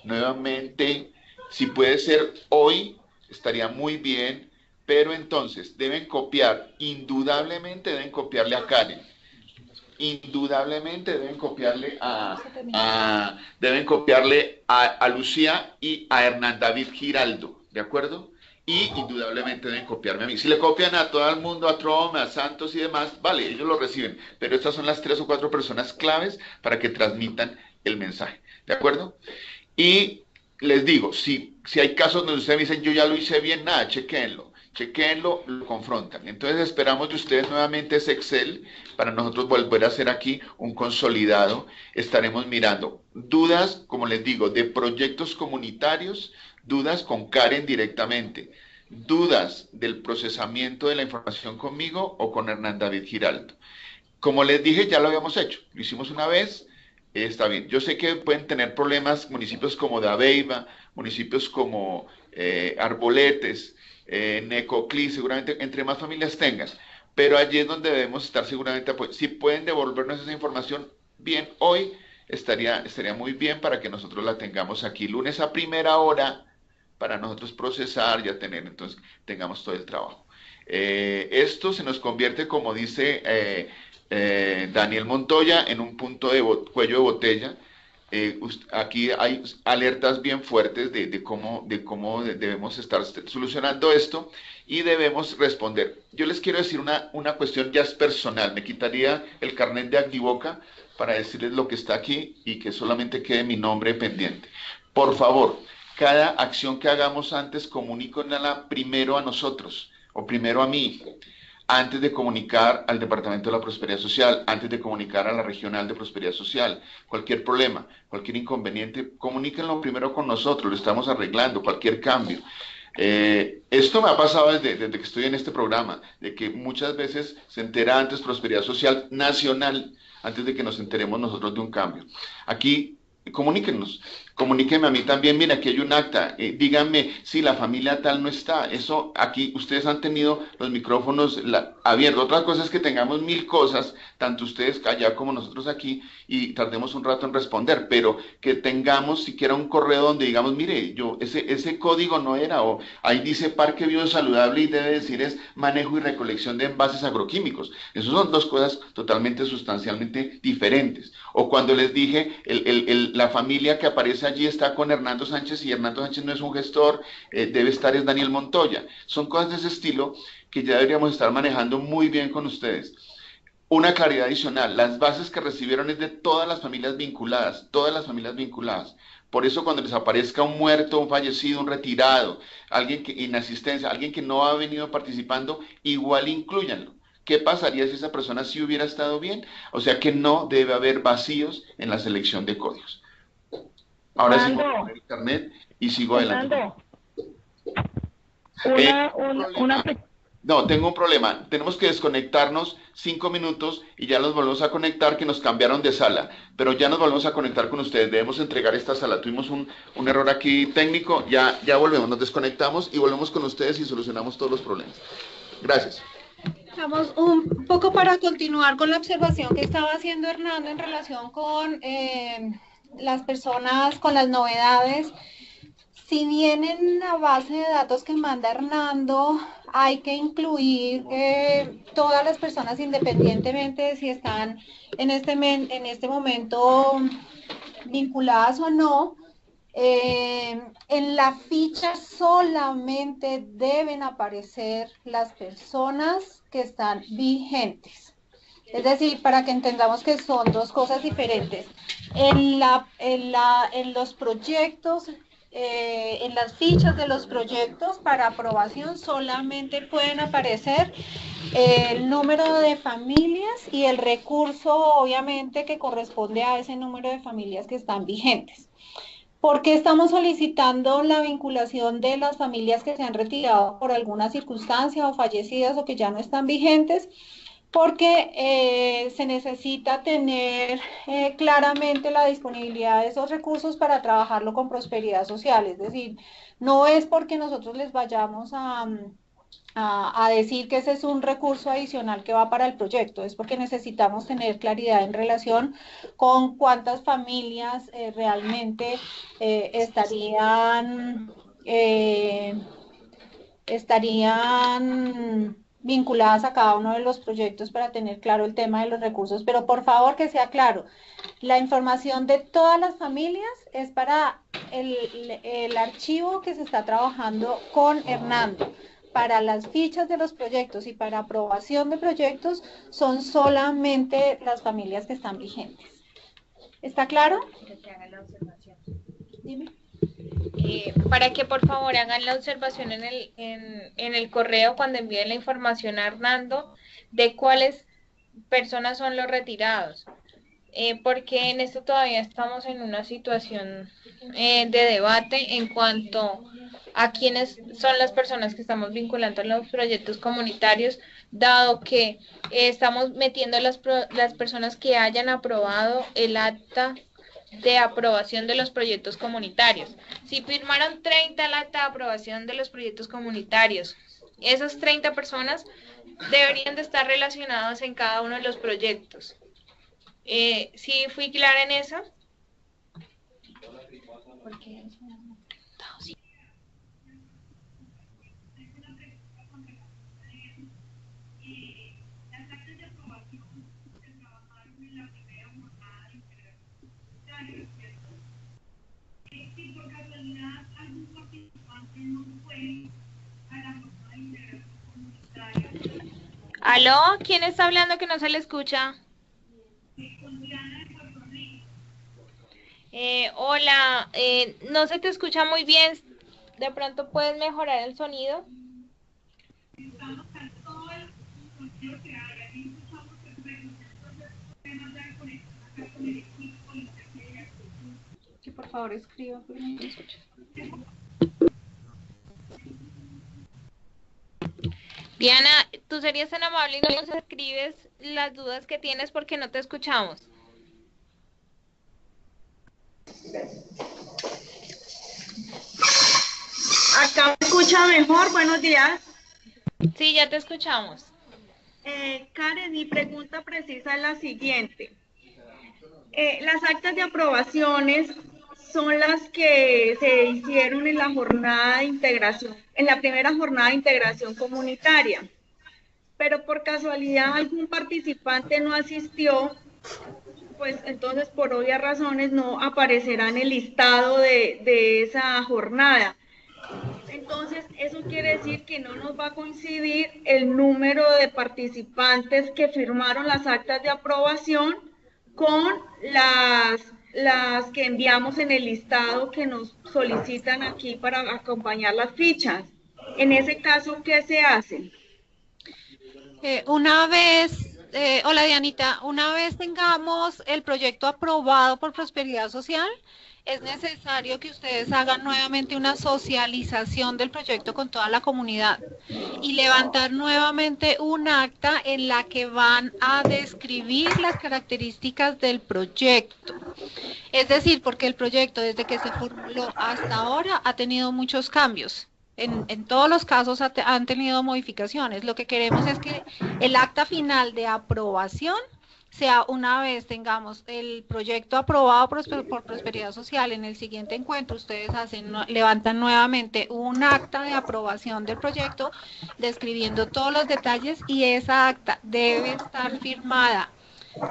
[SPEAKER 7] nuevamente. Si puede ser hoy, estaría muy bien, pero entonces deben copiar, indudablemente deben copiarle a Karen, indudablemente deben copiarle a Lucía y a Hernán David Giraldo, ¿de acuerdo? Y indudablemente deben copiarme a mí. Si le copian a todo el mundo, a Trome, a Santos y demás, vale, ellos lo reciben, pero estas son las 3 o 4 personas claves para que transmitan el mensaje, ¿de acuerdo? Y les digo, si hay casos donde ustedes me dicen, yo ya lo hice bien, nada, chequéenlo, lo confrontan. Entonces esperamos de ustedes nuevamente ese Excel para nosotros volver a hacer aquí un consolidado. Estaremos mirando dudas, como les digo, de proyectos comunitarios, dudas con Karen directamente, dudas del procesamiento de la información conmigo o con Hernán David Giraldo. Como les dije, ya lo habíamos hecho, lo hicimos una vez. Está bien, yo sé que pueden tener problemas municipios como Dabeiba, municipios como Arboletes, Necoclí, seguramente entre más familias tengas, pero allí es donde debemos estar seguramente apoyados. Si pueden devolvernos esa información bien hoy, estaría muy bien para que nosotros la tengamos aquí lunes a primera hora, para nosotros procesar, ya tener, entonces tengamos todo el trabajo. Esto se nos convierte, como dice Daniel Montoya, en un punto de cuello de botella. Aquí hay alertas bien fuertes de cómo debemos estar solucionando esto y debemos responder. Yo les quiero decir una cuestión ya es personal. Me quitaría el carnet de Activoca para decirles lo que está aquí y que solamente quede mi nombre pendiente. Por favor, cada acción que hagamos antes, comuníquenla primero a nosotros o primero a mí, antes de comunicar al Departamento de la Prosperidad Social, antes de comunicar a la Regional de Prosperidad Social. Cualquier problema, cualquier inconveniente, comuníquenlo primero con nosotros, lo estamos arreglando, cualquier cambio. Esto me ha pasado desde que estoy en este programa, de que muchas veces se entera antes Prosperidad Social Nacional, antes de que nos enteremos nosotros de un cambio. Aquí comuníquenos, comuníquenme a mí también, mira, aquí hay un acta, díganme si la familia tal no está, eso aquí ustedes han tenido los micrófonos abiertos. Otra cosa es que tengamos 1000 cosas, tanto ustedes allá como nosotros aquí, y tardemos un rato en responder, pero que tengamos siquiera un correo donde digamos, mire, ese código no era, o ahí dice parque biosaludable y debe decir es manejo y recolección de envases agroquímicos. Esas son dos cosas totalmente sustancialmente diferentes. O cuando les dije, la familia que aparece allí está con Hernando Sánchez y Hernando Sánchez no es un gestor, debe estar es Daniel Montoya. Son cosas de ese estilo que ya deberíamos estar manejando muy bien con ustedes. Una claridad adicional, las bases que recibieron es de todas las familias vinculadas, todas las familias vinculadas. Por eso cuando les aparezca un muerto, un fallecido, un retirado, alguien que en asistencia, alguien que no ha venido participando, igual inclúyanlo. ¿Qué pasaría si esa persona sí hubiera estado bien? O sea que no debe haber vacíos en la selección de códigos. Ahora sí voy a poner el carnet y sigo adelante. No, tengo un problema. Tenemos que desconectarnos 5 minutos y ya nos volvemos a conectar, que nos cambiaron de sala. Pero ya nos volvemos a conectar con ustedes. Debemos entregar esta sala. Tuvimos un error aquí técnico. Ya volvemos, nos desconectamos y volvemos con ustedes y solucionamos todos los problemas. Gracias.
[SPEAKER 6] Vamos un poco para continuar con la observación que estaba haciendo Hernando en relación con las personas, con las novedades. Si bien en la base de datos que manda Hernando hay que incluir todas las personas independientemente de si están en este momento vinculadas o no, en la ficha solamente deben aparecer las personas que están vigentes. Es decir, para que entendamos que son dos cosas diferentes. En los proyectos, en las fichas de los proyectos para aprobación solamente pueden aparecer el número de familias y el recurso, obviamente, que corresponde a ese número de familias que están vigentes. ¿Por qué estamos solicitando la vinculación de las familias que se han retirado por alguna circunstancia o fallecidas o que ya no están vigentes? Porque se necesita tener claramente la disponibilidad de esos recursos para trabajarlo con prosperidad social. Es decir, no es porque nosotros les vayamos a decir que ese es un recurso adicional que va para el proyecto, es porque necesitamos tener claridad en relación con cuántas familias realmente estarían vinculadas a cada uno de los proyectos para tener claro el tema de los recursos. Pero por favor que sea claro, la información de todas las familias es para el archivo que se está trabajando con Hernando. Para las fichas de los proyectos y para aprobación de proyectos son solamente las familias que están vigentes. ¿Está claro? Dime.
[SPEAKER 1] Para que por favor hagan la observación en el correo cuando envíen la información a Hernando de cuáles personas son los retirados, porque en esto todavía estamos en una situación de debate en cuanto a quiénes son las personas que estamos vinculando en los proyectos comunitarios, dado que estamos metiendo las personas que hayan aprobado el acta de aprobación de los proyectos comunitarios. Si firmaron 30 el acta de aprobación de los proyectos comunitarios, esas 30 personas deberían de estar relacionadas en cada uno de los proyectos. ¿Sí fui clara en eso? ¿Aló? ¿Quién está hablando que no se le escucha? Hola, no se te escucha muy bien. ¿De pronto puedes mejorar el sonido?
[SPEAKER 6] Que por favor escriba, porque no me escucho.
[SPEAKER 1] Diana, tú serías tan amable y nos escribes las dudas que tienes porque no te escuchamos.
[SPEAKER 9] Acá me escucha mejor, buenos días.
[SPEAKER 1] Sí, ya te escuchamos.
[SPEAKER 9] Karen, mi pregunta precisa es la siguiente. Las actas de aprobaciones son las que se hicieron en la jornada de integración, en la primera jornada de integración comunitaria, pero por casualidad algún participante no asistió, pues entonces por obvias razones no aparecerá en el listado de esa jornada. Entonces, eso quiere decir que no nos va a coincidir el número de participantes que firmaron las actas de aprobación con las que enviamos en el listado que nos solicitan aquí para acompañar las fichas. En ese caso, ¿qué se hace?
[SPEAKER 6] Hola Dianita, una vez tengamos el proyecto aprobado por Prosperidad Social, es necesario que ustedes hagan nuevamente una socialización del proyecto con toda la comunidad y levantar nuevamente un acta en la que van a describir las características del proyecto. Es decir, porque el proyecto desde que se formuló hasta ahora ha tenido muchos cambios. En todos los casos han tenido modificaciones. Lo que queremos es que el acta final de aprobación sea una vez tengamos el proyecto aprobado por Prosperidad Social. En el siguiente encuentro ustedes levantan nuevamente un acta de aprobación del proyecto describiendo todos los detalles, y esa acta debe estar firmada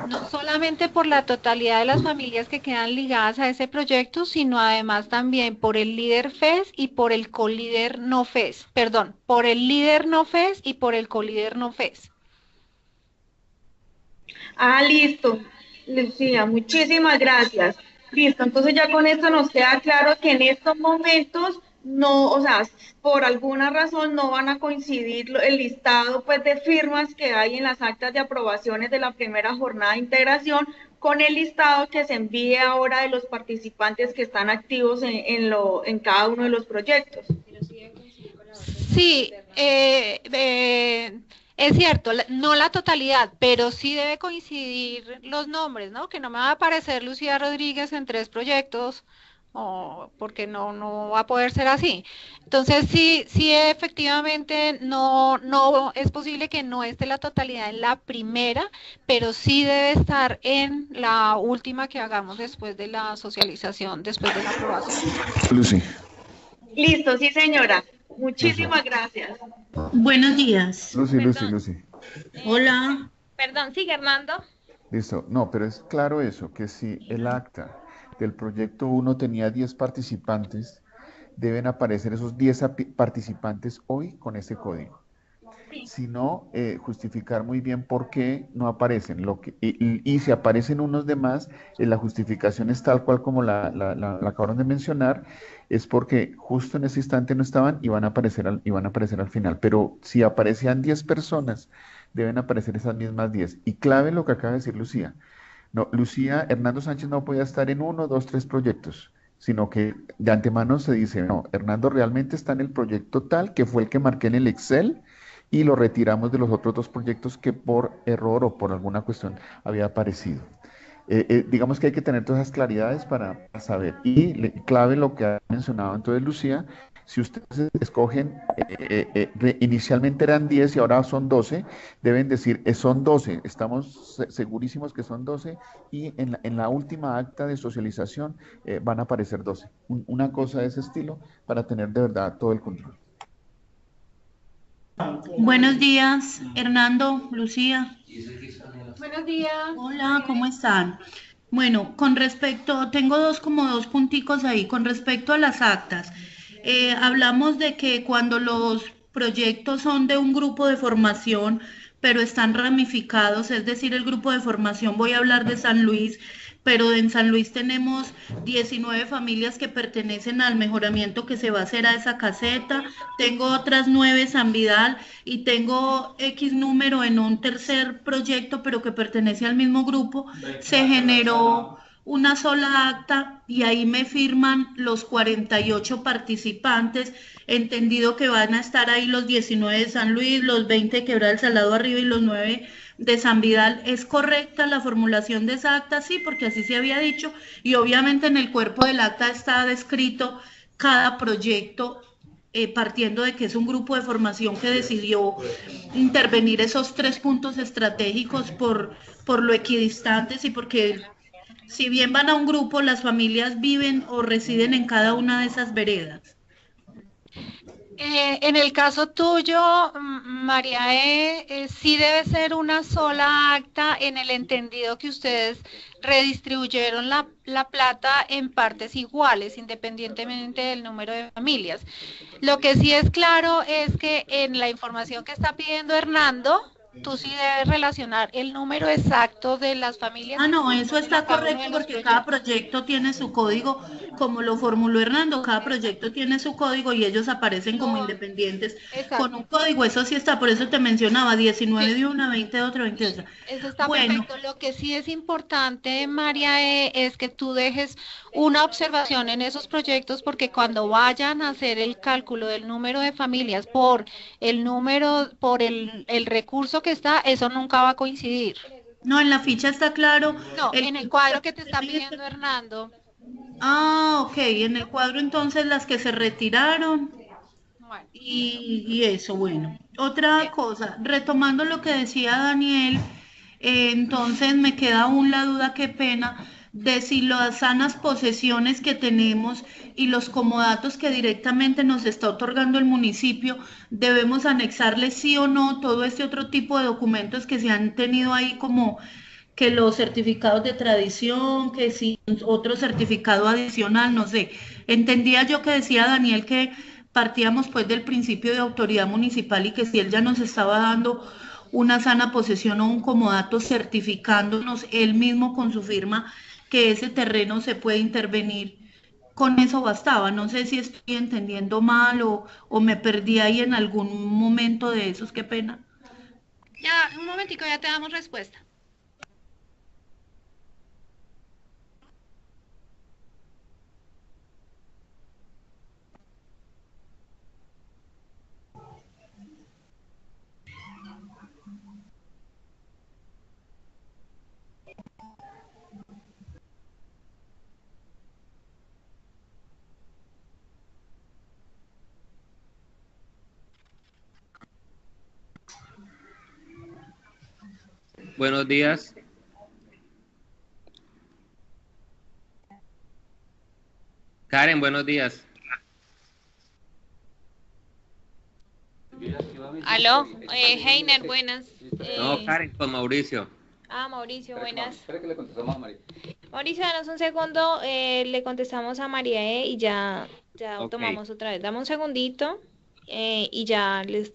[SPEAKER 6] no solamente por la totalidad de las familias que quedan ligadas a ese proyecto, sino además también por el líder FES y por el colíder no FES. Perdón, por el líder no FES y por el colíder no FES.
[SPEAKER 9] Ah, listo. Lucía, muchísimas gracias. Listo, entonces ya con esto nos queda claro que en estos momentos no, o sea, por alguna razón no van a coincidir el listado pues de firmas que hay en las actas de aprobaciones de la primera jornada de integración con el listado que se envíe ahora de los participantes que están activos en cada uno de los proyectos.
[SPEAKER 6] Sí, es cierto, no la totalidad, pero sí debe coincidir los nombres, ¿no? Que no me va a aparecer Lucía Rodríguez en 3 proyectos, porque no va a poder ser así. Entonces, sí, efectivamente, no es posible que no esté la totalidad en la primera, pero sí debe estar en la última que hagamos después de la socialización, después de la aprobación.
[SPEAKER 7] Lucy.
[SPEAKER 9] Listo, sí, señora. Muchísimas gracias.
[SPEAKER 10] Buenos días.
[SPEAKER 7] Lucy.
[SPEAKER 10] Hola.
[SPEAKER 1] Perdón, sigue Hernando.
[SPEAKER 7] Listo. No, pero es claro eso, que si el acta del proyecto 1 tenía 10 participantes, deben aparecer esos 10 participantes hoy con ese código. Si no, justificar muy bien por qué no aparecen. Y si aparecen unos de más, la justificación es tal cual como la acabaron de mencionar, es porque justo en ese instante no estaban y van a aparecer al final. Pero si aparecían 10 personas, deben aparecer esas mismas 10. Y clave lo que acaba de decir Lucía. No, Hernando Sánchez no podía estar en 1, 2, 3 proyectos, sino que de antemano se dice, no, Hernando realmente está en el proyecto tal, que fue el que marqué en el Excel, y lo retiramos de los otros 2 proyectos que por error o por alguna cuestión había aparecido. Digamos que hay que tener todas esas claridades para saber. Y clave lo que ha mencionado entonces Lucía, si ustedes escogen, inicialmente eran 10 y ahora son 12, deben decir, son 12, estamos segurísimos que son 12, y en la última acta de socialización van a aparecer 12. Una cosa de ese estilo para tener de verdad todo el control.
[SPEAKER 10] Buenos días, Hernando, Lucía.
[SPEAKER 6] Buenos días.
[SPEAKER 10] Hola, ¿cómo están? Bueno, tengo dos punticos ahí, con respecto a las actas. Hablamos de que cuando los proyectos son de un grupo de formación, pero están ramificados, es decir, el grupo de formación, voy a hablar de San Luis, pero en San Luis tenemos 19 familias que pertenecen al mejoramiento que se va a hacer a esa caseta, tengo otras 9 en San Vidal y tengo X número en un tercer proyecto, pero que pertenece al mismo grupo. Se generó una sola acta y ahí me firman los 48 participantes, entendido que van a estar ahí los 19 de San Luis, los 20 de Quebrada del Salado arriba y los 9 de San Vidal. ¿Es correcta la formulación de esa acta? Sí, porque así se había dicho, y obviamente en el cuerpo del acta está descrito cada proyecto partiendo de que es un grupo de formación que decidió intervenir esos 3 puntos estratégicos por lo equidistantes y porque si bien van a un grupo, las familias viven o residen en cada una de esas veredas.
[SPEAKER 6] En el caso tuyo, María sí debe ser una sola acta en el entendido que ustedes redistribuyeron la plata en partes iguales, independientemente del número de familias. Lo que sí es claro es que en la información que está pidiendo Hernando, tú sí debes relacionar el número exacto de las familias.
[SPEAKER 10] Ah, no, eso está correcto porque cada proyecto tiene su código, como lo formuló Hernando, cada proyecto tiene su código y ellos aparecen como independientes con un código, eso sí está, por eso te mencionaba, 19 de una, 20 de otra, 20 de otra.
[SPEAKER 6] Eso está perfecto. Lo que sí es importante, María, es que tú dejes una observación en esos proyectos porque cuando vayan a hacer el cálculo del número de familias por el número, por el recurso que está, eso nunca va a coincidir.
[SPEAKER 10] No, en la ficha está claro.
[SPEAKER 6] No, en el cuadro que te está pidiendo Hernando.
[SPEAKER 10] Ah, ok, en el cuadro entonces las que se retiraron. Bueno. Y eso, bueno. Otra cosa, retomando lo que decía Daniel, entonces me queda aún la duda, qué pena, de si las sanas posesiones que tenemos y los comodatos que directamente nos está otorgando el municipio, debemos anexarle sí o no todo este otro tipo de documentos que se han tenido ahí como que los certificados de tradición, que si otro certificado adicional, no sé. Entendía yo que decía Daniel que partíamos pues del principio de autoridad municipal y que si él ya nos estaba dando una sana posesión o un comodato certificándonos él mismo con su firma que ese terreno se puede intervenir, con eso bastaba. No sé si estoy entendiendo mal o me perdí ahí en algún momento de esos, qué pena.
[SPEAKER 6] Ya, un momentico, ya te damos respuesta.
[SPEAKER 11] Buenos días. Karen, buenos días.
[SPEAKER 1] Aló, Heiner, buenas.
[SPEAKER 11] No, Karen, con Mauricio.
[SPEAKER 1] Mauricio, buenas.
[SPEAKER 4] Espera que le contestamos a María.
[SPEAKER 1] Mauricio, danos un segundo, le contestamos a María y ya
[SPEAKER 11] Ok.
[SPEAKER 1] tomamos otra vez. Dame un segundito y ya les...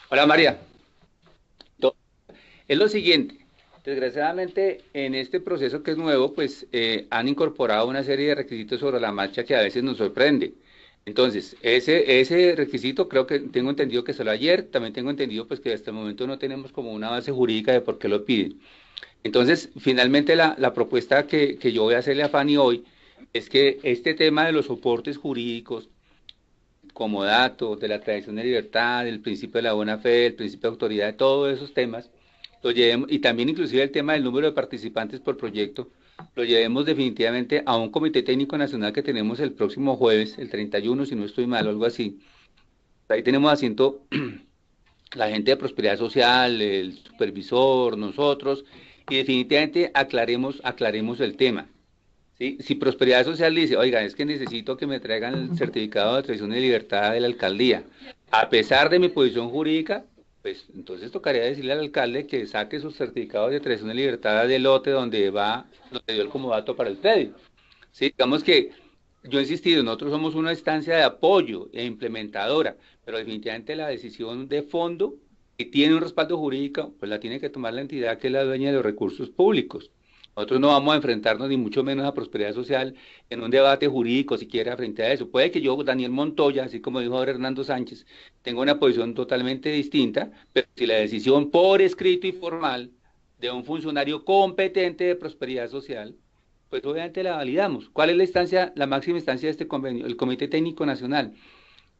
[SPEAKER 4] Hola María. Es lo siguiente, desgraciadamente en este proceso que es nuevo, pues han incorporado una serie de requisitos sobre la marcha que a veces nos sorprende. Entonces, ese requisito creo que tengo entendido que solo ayer, también tengo entendido pues que hasta el momento no tenemos como una base jurídica de por qué lo piden. Entonces, finalmente la propuesta que yo voy a hacerle a Fanny hoy es que este tema de los soportes jurídicos, como datos, de la tradición de libertad, del principio de la buena fe, del principio de autoridad, de todos esos temas, lo llevemos, y también inclusive el tema del número de participantes por proyecto, lo llevemos definitivamente a un comité técnico nacional que tenemos el próximo jueves, el 31, si no estoy mal o algo así. Ahí tenemos asiento la gente de Prosperidad Social, el supervisor, nosotros, y definitivamente aclaremos el tema. ¿Sí? Si Prosperidad Social dice, oiga, es que necesito que me traigan el certificado de tradición de libertad de la alcaldía, a pesar de mi posición jurídica, pues entonces tocaría decirle al alcalde que saque sus certificados de tradición de libertad del lote donde dio el comodato para el predio. Sí, digamos que yo he insistido, nosotros somos una instancia de apoyo e implementadora, pero definitivamente la decisión de fondo que tiene un respaldo jurídico, pues la tiene que tomar la entidad que es la dueña de los recursos públicos. Nosotros no vamos a enfrentarnos ni mucho menos a Prosperidad Social en un debate jurídico siquiera frente a eso. Puede que yo, Daniel Montoya, así como dijo ahora Hernando Sánchez, tenga una posición totalmente distinta, pero si la decisión por escrito y formal de un funcionario competente de Prosperidad Social, pues obviamente la validamos. ¿Cuál es la instancia, la máxima instancia de este convenio? El Comité Técnico Nacional.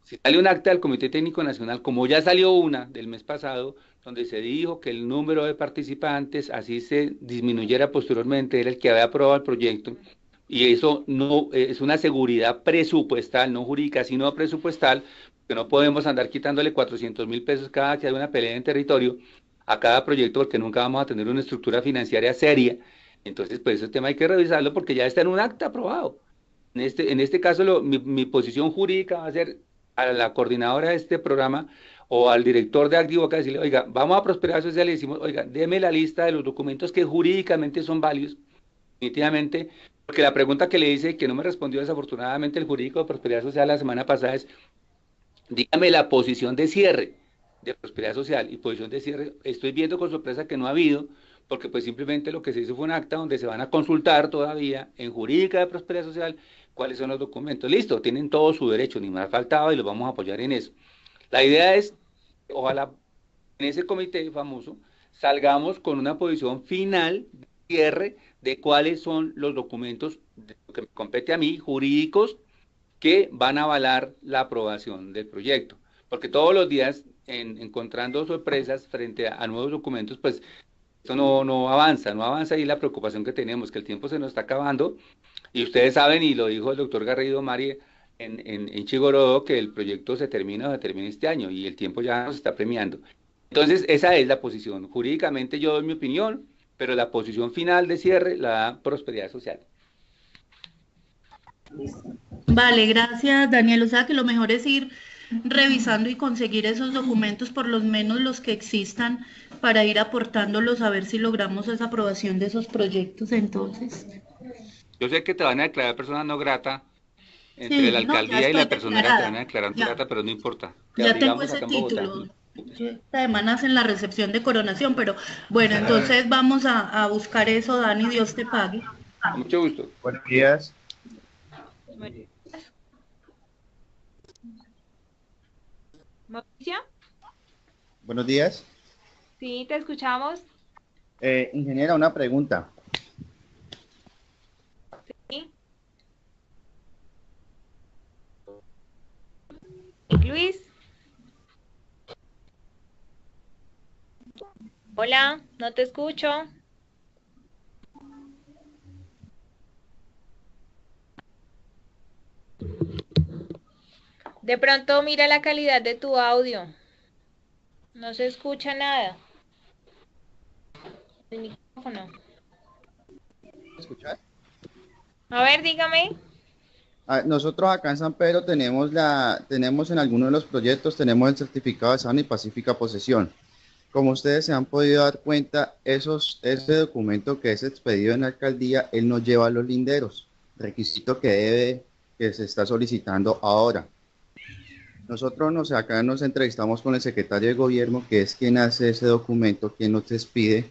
[SPEAKER 4] Si sale un acta del Comité Técnico Nacional, como ya salió una del mes pasado, donde se dijo que el número de participantes, así se disminuyera posteriormente, era el que había aprobado el proyecto, y eso no es una seguridad presupuestal, no jurídica, sino presupuestal, que no podemos andar quitándole 400.000 pesos cada que hay una pelea en territorio a cada proyecto, porque nunca vamos a tener una estructura financiera seria. Entonces, pues ese tema hay que revisarlo porque ya está en un acta aprobado. En este caso, mi posición jurídica va a ser a la coordinadora de este programa o al director de Activoca decirle, oiga, vamos a Prosperidad Social y le decimos, oiga, deme la lista de los documentos que jurídicamente son válidos, definitivamente, porque la pregunta que le hice, que no me respondió desafortunadamente el jurídico de Prosperidad Social la semana pasada es, dígame la posición de cierre de Prosperidad Social y posición de cierre. Estoy viendo con sorpresa que no ha habido, porque pues simplemente lo que se hizo fue un acta donde se van a consultar todavía en jurídica de Prosperidad Social cuáles son los documentos. Listo, tienen todo su derecho, ni más faltaba y los vamos a apoyar en eso. La idea es, ojalá en ese comité famoso salgamos con una posición final de cierre de cuáles son los documentos que me compete a mí, jurídicos, que van a avalar la aprobación del proyecto. Porque todos los días, encontrando sorpresas frente a nuevos documentos, pues esto no avanza, y la preocupación que tenemos, que el tiempo se nos está acabando, y ustedes saben, y lo dijo el doctor Garrido Mari en Chigorodó, que el proyecto se termina este año, y el tiempo ya nos está premiando. Entonces, esa es la posición. Jurídicamente yo doy mi opinión, pero la posición final de cierre la da Prosperidad Social.
[SPEAKER 10] Vale, gracias, Daniel. O sea que lo mejor es ir revisando y conseguir esos documentos, por lo menos los que existan, para ir aportándolos a ver si logramos esa aprobación de esos proyectos. Entonces,
[SPEAKER 4] yo sé que te van a declarar persona no grata entre la alcaldía y la personera, te van a declarar no grata, pero no importa.
[SPEAKER 10] Ya tengo ese título. Esta semana hacen la recepción de coronación, pero bueno, entonces vamos a buscar eso, Dani, Dios te pague.
[SPEAKER 4] Con mucho gusto.
[SPEAKER 12] Buenos días.
[SPEAKER 1] Mauricio.
[SPEAKER 12] Buenos días.
[SPEAKER 1] Sí, te escuchamos.
[SPEAKER 12] Ingeniera, una pregunta.
[SPEAKER 1] Sí. Luis. Hola, no te escucho. De pronto mira la calidad de tu audio. No se escucha nada. El micrófono.
[SPEAKER 12] ¿Escuchar?
[SPEAKER 1] A ver, dígame.
[SPEAKER 12] Nosotros acá en San Pedro tenemos en algunos de los proyectos, tenemos el certificado de sana y pacífica posesión. Como ustedes se han podido dar cuenta, ese documento que es expedido en la alcaldía, él no lleva los linderos, requisito que se está solicitando ahora. Nosotros acá nos entrevistamos con el secretario de gobierno, que es quien hace ese documento, quien nos expide,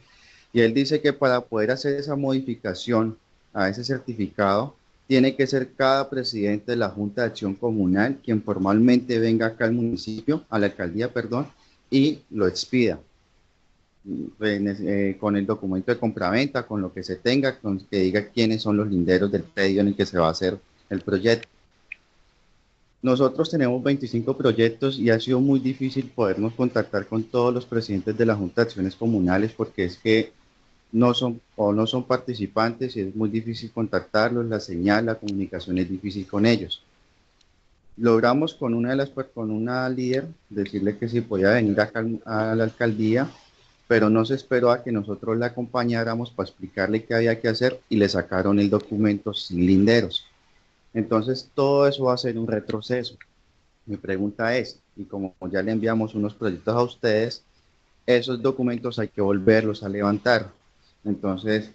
[SPEAKER 12] y él dice que para poder hacer esa modificación a ese certificado, tiene que ser cada presidente de la Junta de Acción Comunal quien formalmente venga acá al municipio, a la alcaldía, perdón, y lo expida. Con el documento de compraventa, con lo que se tenga, con que diga quiénes son los linderos del predio en el que se va a hacer el proyecto. Nosotros tenemos 25 proyectos y ha sido muy difícil podernos contactar con todos los presidentes de la Junta de Acciones Comunales porque es que no son participantes y es muy difícil contactarlos, la señal, la comunicación es difícil con ellos. Logramos con una líder decirle que sí podía venir acá a la alcaldía, pero no se esperó a que nosotros la acompañáramos para explicarle qué había que hacer y le sacaron el documento sin linderos. Entonces todo eso va a ser un retroceso. Mi pregunta es, y como ya le enviamos unos proyectos a ustedes, esos documentos hay que volverlos a levantar. Entonces,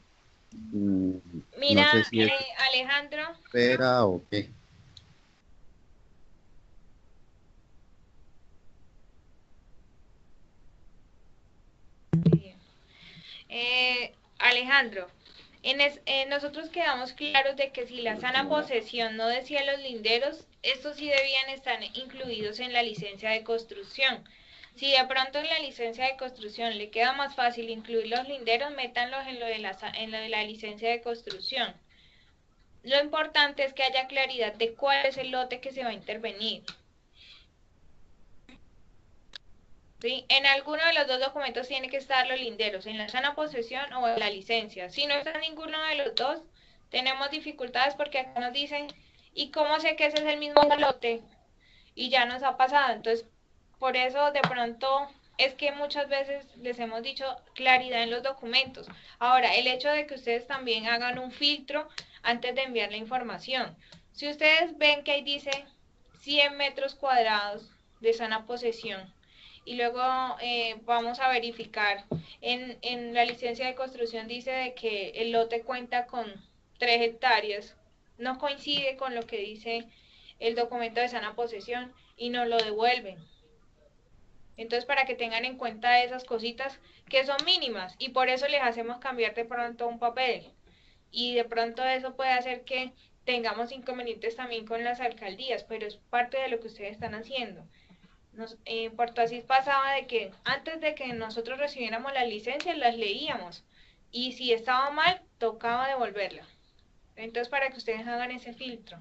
[SPEAKER 1] mira,
[SPEAKER 12] no sé si
[SPEAKER 1] Alejandro.
[SPEAKER 12] Espera o qué.
[SPEAKER 1] Alejandro, nosotros quedamos claros de que si la sana posesión no decía los linderos, estos sí debían estar incluidos en la licencia de construcción. Si de pronto en la licencia de construcción le queda más fácil incluir los linderos, métanlos en lo de la licencia de construcción. Lo importante es que haya claridad de cuál es el lote que se va a intervenir. ¿Sí? En alguno de los dos documentos tiene que estar los linderos, en la sana posesión o en la licencia. Si no está en ninguno de los dos, tenemos dificultades porque acá nos dicen, ¿y cómo sé que ese es el mismo lote? Y ya nos ha pasado. Entonces, por eso de pronto es que muchas veces les hemos dicho claridad en los documentos. Ahora, el hecho de que ustedes también hagan un filtro antes de enviar la información. Si ustedes ven que ahí dice 100 metros cuadrados de sana posesión, y luego vamos a verificar, en la licencia de construcción dice de que el lote cuenta con 3 hectáreas, no coincide con lo que dice el documento de sana posesión y nos lo devuelven. Entonces, para que tengan en cuenta esas cositas que son mínimas y por eso les hacemos cambiar de pronto un papel. Y de pronto eso puede hacer que tengamos inconvenientes también con las alcaldías, pero es parte de lo que ustedes están haciendo. En Puerto Asís pasaba de que antes de que nosotros recibiéramos las licencias, las leíamos. Y si estaba mal, tocaba devolverla. Entonces, para que ustedes hagan ese filtro.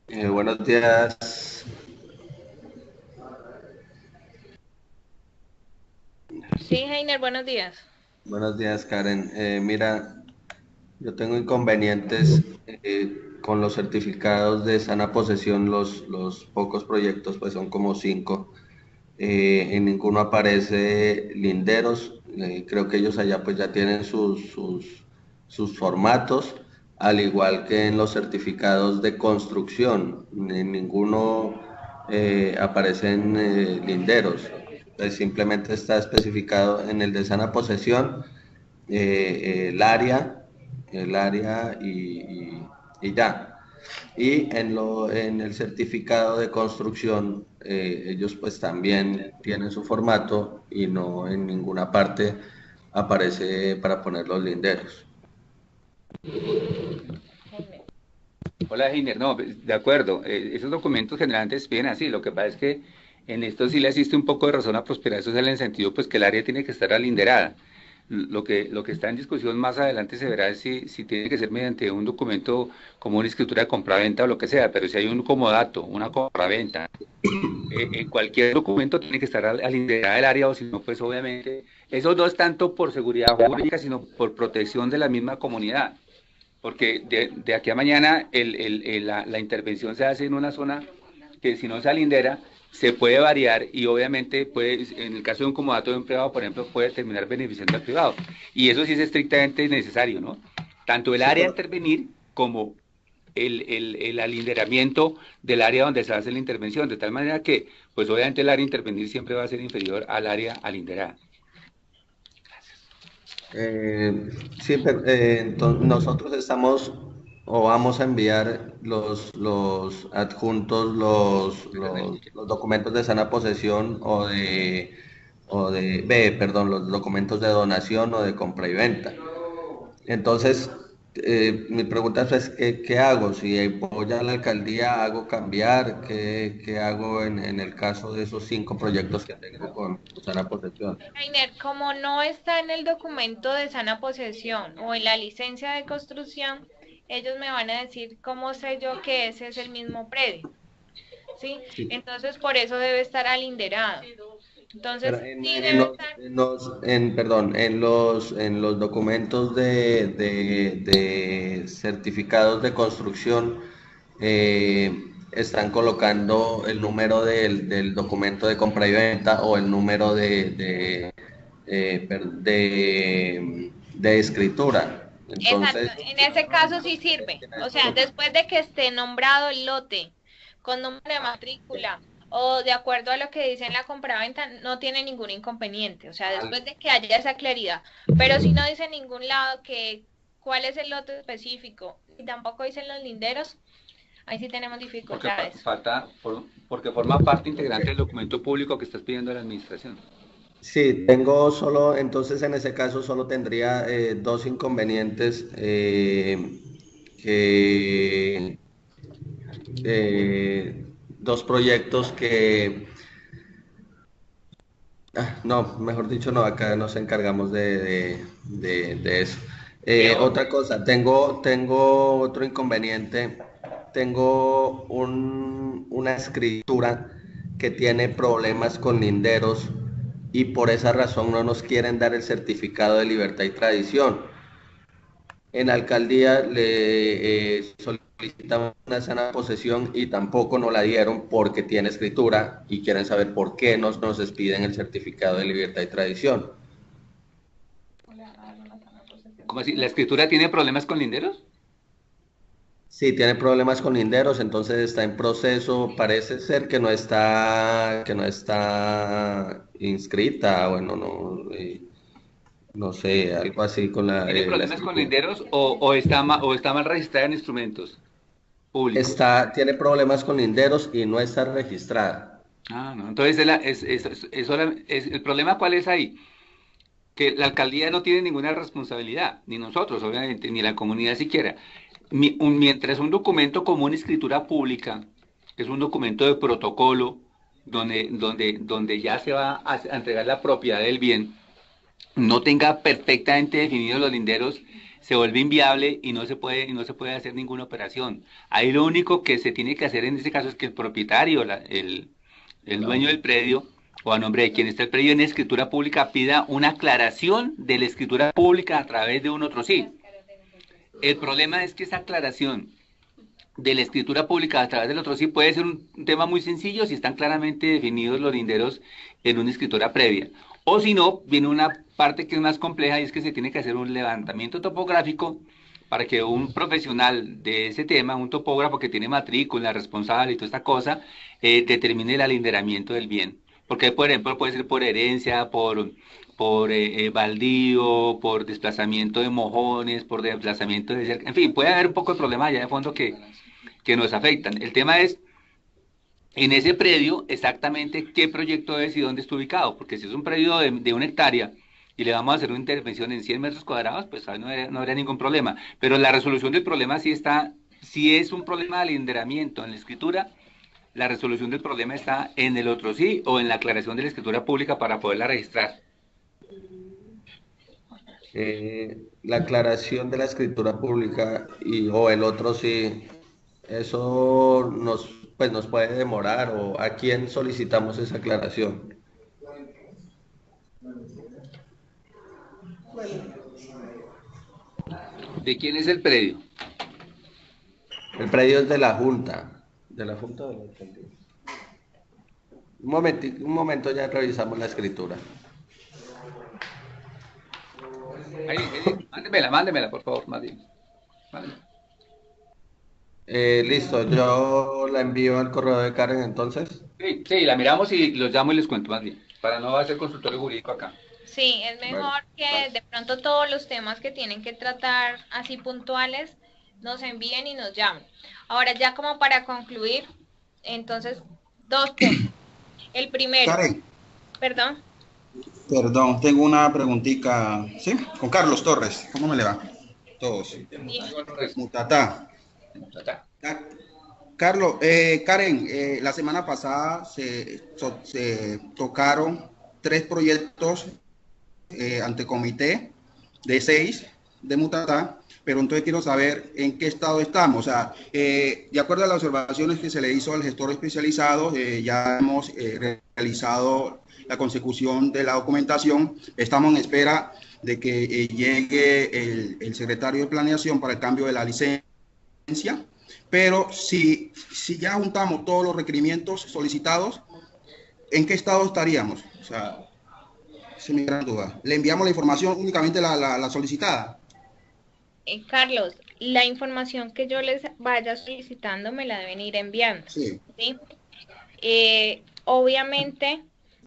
[SPEAKER 13] Buenos días.
[SPEAKER 1] Sí, Heiner, buenos días.
[SPEAKER 13] Buenos días, Karen. Mira, yo tengo inconvenientes con los certificados de sana posesión, los pocos proyectos, pues son como 5. En ninguno aparece linderos. Creo que ellos allá pues ya tienen sus formatos, al igual que en los certificados de construcción. En ninguno aparecen linderos. Simplemente está especificado en el de sana posesión el área y ya. Y en el certificado de construcción ellos pues también tienen su formato y no en ninguna parte aparece para poner los linderos.
[SPEAKER 4] Hola, Heiner. No, de acuerdo. Esos documentos generalmente se piden así. Lo que pasa es que en esto sí le asiste un poco de razón a Prosperar Social en el sentido pues que el área tiene que estar alinderada. Lo que está en discusión más adelante se verá si tiene que ser mediante un documento como una escritura de compraventa o lo que sea, pero si hay un comodato, una compraventa, en cualquier documento tiene que estar alinderada el área, o si no, pues obviamente, eso no es tanto por seguridad jurídica, sino por protección de la misma comunidad. Porque de aquí a mañana la intervención se hace en una zona que si no se alindera, se puede variar y obviamente puede, en el caso de un comodato de un privado, por ejemplo, puede terminar beneficiando al privado. Y eso sí es estrictamente necesario, ¿no? Tanto el área a intervenir como el alinderamiento del área donde se hace la intervención, de tal manera que, pues obviamente el área a intervenir siempre va a ser inferior al área alinderada.
[SPEAKER 13] Sí, pero entonces nosotros estamos o vamos a enviar los adjuntos, los documentos de sana posesión perdón, los documentos de donación o de compra y venta. Entonces, mi pregunta es, ¿qué hago? Si voy a la alcaldía, ¿hago cambiar? ¿Qué hago en el caso de esos 5 proyectos que tengo con sana posesión?
[SPEAKER 1] Heiner, como no está en el documento de sana posesión o en la licencia de construcción, ellos me van a decir cómo sé yo que ese es el mismo predio. ¿Sí? Entonces, por eso debe estar alinderado. Entonces,
[SPEAKER 13] en los documentos de certificados de construcción están colocando el número del documento de compra y venta o el número de escritura. Entonces,
[SPEAKER 1] exacto, en ese caso sí sirve. O sea, después de que esté nombrado el lote con número de matrícula o de acuerdo a lo que dice en la compraventa, no tiene ningún inconveniente. O sea, después de que haya esa claridad. Pero si no dice en ningún lado que cuál es el lote específico y tampoco dicen los linderos, ahí sí tenemos dificultades.
[SPEAKER 4] Porque forma parte integrante del documento público que estás pidiendo a la administración.
[SPEAKER 13] Sí, tengo solo, entonces en ese caso solo tendría 2 inconvenientes dos proyectos que... no, mejor dicho no, acá nos encargamos de eso. Otra cosa, tengo otro inconveniente, tengo una escritura que tiene problemas con linderos y por esa razón no nos quieren dar el certificado de libertad y tradición. En la alcaldía le solicitamos una sana posesión y tampoco nos la dieron porque tiene escritura y quieren saber por qué nos despiden el certificado de libertad y tradición.
[SPEAKER 4] ¿Cómo así? ¿La escritura tiene problemas con linderos?
[SPEAKER 13] Sí, tiene problemas con linderos, entonces está en proceso, parece ser que no está inscrita, bueno, no sé, algo así con la...
[SPEAKER 4] ¿Tiene problemas con linderos o está mal registrada en instrumentos públicos?
[SPEAKER 13] Tiene problemas con linderos y no está registrada.
[SPEAKER 4] Ah, no, entonces el problema ¿cuál es ahí? Que la alcaldía no tiene ninguna responsabilidad, ni nosotros obviamente, ni la comunidad siquiera. Mientras un documento como una escritura pública, que es un documento de protocolo, donde ya se va a entregar la propiedad del bien, no tenga perfectamente definidos los linderos, se vuelve inviable y no se puede hacer ninguna operación. Ahí lo único que se tiene que hacer en este caso es que el propietario, el dueño del predio, o a nombre de quien está el predio en escritura pública, pida una aclaración de la escritura pública a través de un otro sí. El problema es que esa aclaración de la escritura pública a través del otro sí puede ser un tema muy sencillo si están claramente definidos los linderos en una escritura previa. O si no, viene una parte que es más compleja y es que se tiene que hacer un levantamiento topográfico para que un profesional de ese tema, un topógrafo que tiene matrícula, responsable y toda esta cosa, determine el alinderamiento del bien. Porque, por ejemplo, puede ser por herencia, por baldío, por desplazamiento de mojones, por desplazamiento de cerca, en fin, puede haber un poco de problemas allá de fondo que nos afectan. El tema es, en ese predio, exactamente qué proyecto es y dónde está ubicado, porque si es un predio de 1 hectárea y le vamos a hacer una intervención en 100 metros cuadrados, pues ahí no habría ningún problema. Pero la resolución del problema si es un problema de alinderamiento en la escritura, la resolución del problema está en el otro sí o en la aclaración de la escritura pública para poderla registrar.
[SPEAKER 13] La aclaración de la escritura pública o el otro sí, eso nos puede demorar, o ¿a quién solicitamos esa aclaración?
[SPEAKER 4] ¿De quién es el predio?
[SPEAKER 13] El predio es de la Junta. De la Junta de la Alcaldía. Un momento, ya revisamos la escritura.
[SPEAKER 4] Ahí, mándemela, por favor, más bien.
[SPEAKER 13] Listo, yo la envío al correo de Karen entonces.
[SPEAKER 4] Sí, la miramos y los llamo y les cuento más bien, para no hacer consultorio jurídico acá.
[SPEAKER 1] Sí, es mejor que de pronto todos los temas que tienen que tratar así puntuales nos envíen y nos llamen. Ahora ya como para concluir, entonces, 2 puntos. El primero.
[SPEAKER 14] Karen.
[SPEAKER 1] Perdón.
[SPEAKER 14] Perdón, tengo una preguntita, ¿sí? Con Carlos Torres, ¿cómo me le va? Todos. Mutatá. Carlos, Karen, la semana pasada se tocaron 3 proyectos ante comité de 6 de Mutatá, pero entonces quiero saber en qué estado estamos. O sea, de acuerdo a las observaciones que se le hizo al gestor especializado, ya hemos realizado la consecución de la documentación. Estamos en espera de que llegue el secretario de planeación para el cambio de la licencia, pero si ya juntamos todos los requerimientos solicitados, ¿en qué estado estaríamos? O sea, esa es mi gran duda. ¿Le enviamos la información únicamente la solicitada?
[SPEAKER 1] Carlos, la información que yo les vaya solicitando me la deben ir enviando.
[SPEAKER 14] Sí.
[SPEAKER 1] ¿Sí? Obviamente,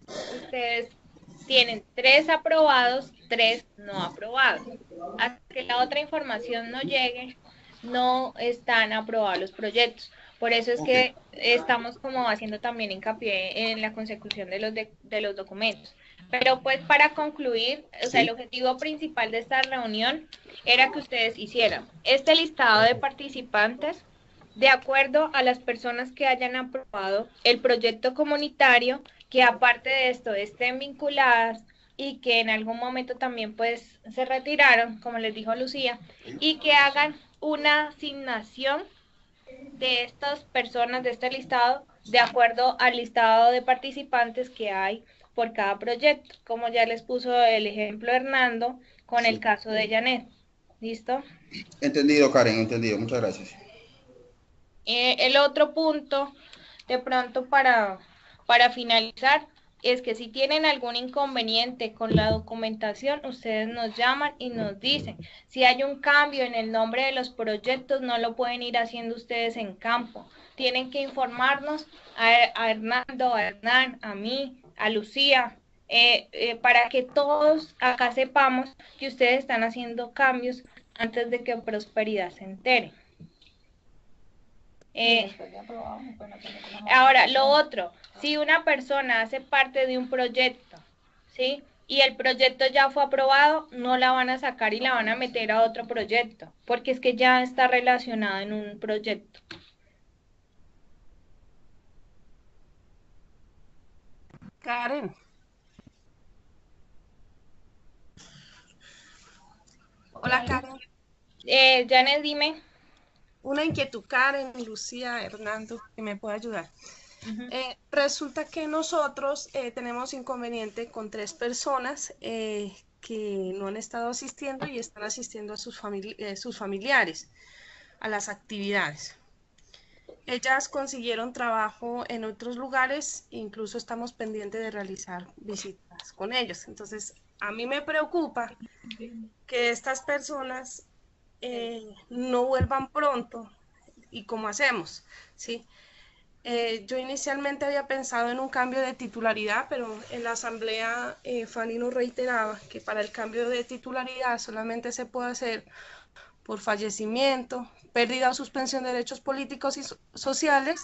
[SPEAKER 1] ustedes tienen 3 aprobados, 3 no aprobados. Hasta que la otra información no llegue, no están aprobados los proyectos. Por eso es que estamos como haciendo también hincapié en la consecución de los documentos. Pero pues para concluir, o sea, el objetivo principal de esta reunión era que ustedes hicieran este listado de participantes de acuerdo a las personas que hayan aprobado el proyecto comunitario, que aparte de esto estén vinculadas y que en algún momento también pues se retiraron, como les dijo Lucía, y que hagan una asignación de estas personas de este listado de acuerdo al listado de participantes que hay por cada proyecto, como ya les puso el ejemplo Hernando con el caso de Janet. ¿Listo?
[SPEAKER 14] Entendido, Karen, entendido. Muchas gracias.
[SPEAKER 1] El otro punto, de pronto para finalizar, es que si tienen algún inconveniente con la documentación, ustedes nos llaman y nos dicen. Si hay un cambio en el nombre de los proyectos, no lo pueden ir haciendo ustedes en campo. Tienen que informarnos a Hernando, a Hernán, a mí, a Lucía, para que todos acá sepamos que ustedes están haciendo cambios antes de que Prosperidad se entere. Ahora, lo otro, si una persona hace parte de un proyecto, ¿sí? Y el proyecto ya fue aprobado, no la van a sacar y la van a meter a otro proyecto, porque es que ya está relacionado en un proyecto.
[SPEAKER 8] Karen. Hola, Karen.
[SPEAKER 1] Janet, dime.
[SPEAKER 8] Una inquietud, Karen, Lucía, Hernando, que me pueda ayudar. Resulta que nosotros tenemos inconveniente con 3 personas que no han estado asistiendo y están asistiendo a sus familiares a las actividades. Ellas consiguieron trabajo en otros lugares, incluso estamos pendientes de realizar visitas con ellos. Entonces, a mí me preocupa que estas personas no vuelvan pronto. ¿Y cómo hacemos? ¿Sí? Yo inicialmente había pensado en un cambio de titularidad, pero en la asamblea Fanny nos reiteraba que para el cambio de titularidad solamente se puede hacer por fallecimiento, pérdida o suspensión de derechos políticos y sociales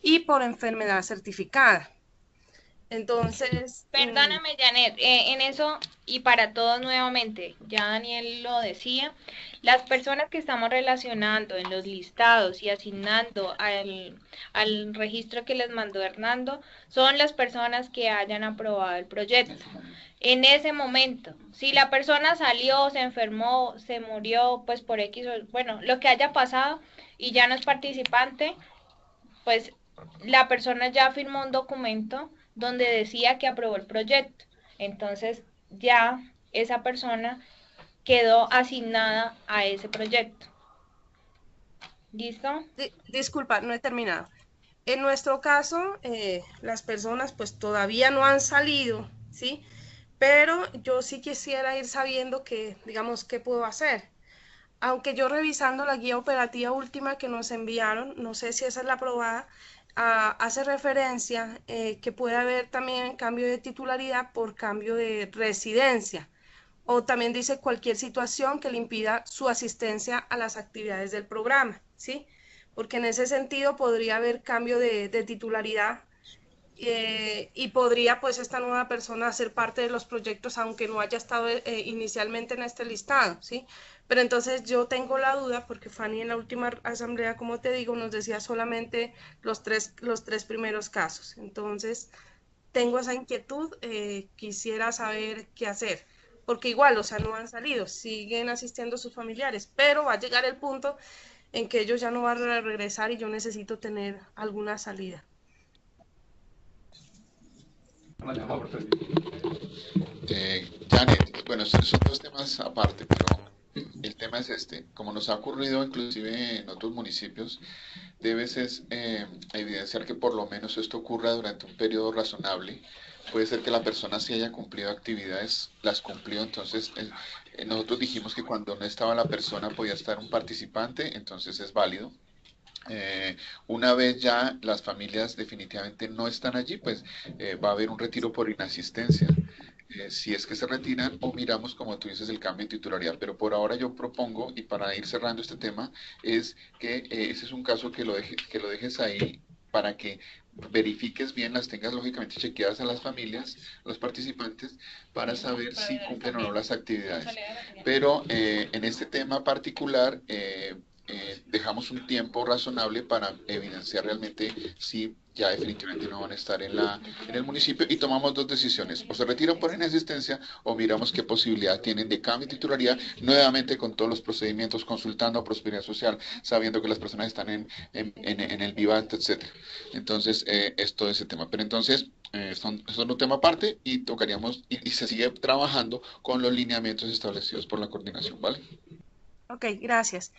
[SPEAKER 8] y por enfermedad certificada. Entonces...
[SPEAKER 1] Perdóname, Janet, en eso y para todos nuevamente, ya Daniel lo decía, las personas que estamos relacionando en los listados y asignando al registro que les mandó Hernando son las personas que hayan aprobado el proyecto. En ese momento, si la persona salió, se enfermó, se murió, pues por X, bueno, lo que haya pasado y ya no es participante, pues la persona ya firmó un documento donde decía que aprobó el proyecto. Entonces ya esa persona quedó asignada a ese proyecto. ¿Listo?
[SPEAKER 8] Disculpa, no he terminado. En nuestro caso, las personas pues todavía no han salido, ¿sí? Pero yo sí quisiera ir sabiendo que, digamos, qué puedo hacer. Aunque yo revisando la guía operativa última que nos enviaron, no sé si esa es la aprobada, hace referencia que puede haber también cambio de titularidad por cambio de residencia, o también dice cualquier situación que le impida su asistencia a las actividades del programa, ¿sí? Porque en ese sentido podría haber cambio de titularidad y podría pues esta nueva persona ser parte de los proyectos aunque no haya estado inicialmente en este listado, ¿sí? Pero entonces yo tengo la duda porque Fanny en la última asamblea, como te digo, nos decía solamente los tres primeros casos. Entonces tengo esa inquietud, quisiera saber qué hacer, porque igual, o sea, no han salido, siguen asistiendo sus familiares, pero va a llegar el punto en que ellos ya no van a regresar y yo necesito tener alguna salida.
[SPEAKER 7] Janet, bueno, son 2 temas aparte, pero el tema es este. Como nos ha ocurrido inclusive en otros municipios, debes evidenciar que por lo menos esto ocurra durante un periodo razonable. Puede ser que la persona sí haya cumplido actividades, las cumplió, entonces nosotros dijimos que cuando no estaba la persona podía estar un participante, entonces es válido. Una vez ya las familias definitivamente no están allí, pues va a haber un retiro por inasistencia. Si es que se retiran o miramos, como tú dices, el cambio de titularidad. Pero por ahora yo propongo, y para ir cerrando este tema, es que ese es un caso que lo dejes ahí para que verifiques bien, las tengas lógicamente chequeadas a las familias, los participantes, para saber si cumplen o no las actividades. Pero en este tema particular, dejamos un tiempo razonable para evidenciar realmente si ya definitivamente no van a estar en el municipio y tomamos 2 decisiones, o se retiran por inasistencia o miramos qué posibilidad tienen de cambio de titularidad, nuevamente con todos los procedimientos, consultando a Prosperidad Social, sabiendo que las personas están en el Vivat, etcétera. Entonces, es todo ese tema. Pero entonces, Son un tema aparte y tocaríamos, y se sigue trabajando con los lineamientos establecidos por la coordinación, ¿vale?
[SPEAKER 8] Ok, gracias.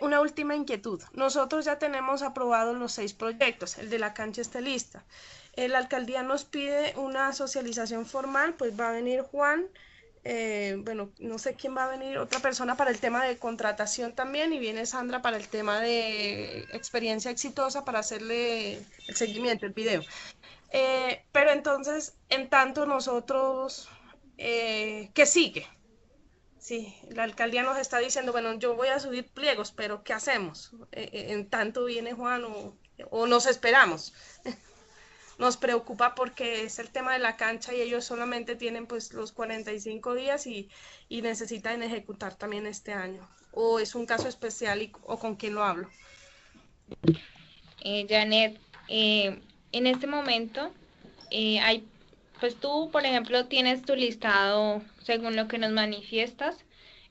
[SPEAKER 8] Una última inquietud. Nosotros ya tenemos aprobados los 6 proyectos, el de la cancha está lista. La alcaldía nos pide una socialización formal, pues va a venir Juan, bueno, no sé quién va a venir, otra persona para el tema de contratación también, y viene Sandra para el tema de experiencia exitosa para hacerle el seguimiento, el video. Pero entonces, en tanto nosotros, ¿qué sigue? Sí, la alcaldía nos está diciendo, bueno, yo voy a subir pliegos, pero ¿qué hacemos? En tanto viene Juan o nos esperamos. Nos preocupa porque es el tema de la cancha y ellos solamente tienen pues los 45 días y necesitan ejecutar también este año. ¿O es un caso especial o con quién lo hablo?
[SPEAKER 1] Janet, en este momento hay, pues tú, por ejemplo, tienes tu listado, según lo que nos manifiestas,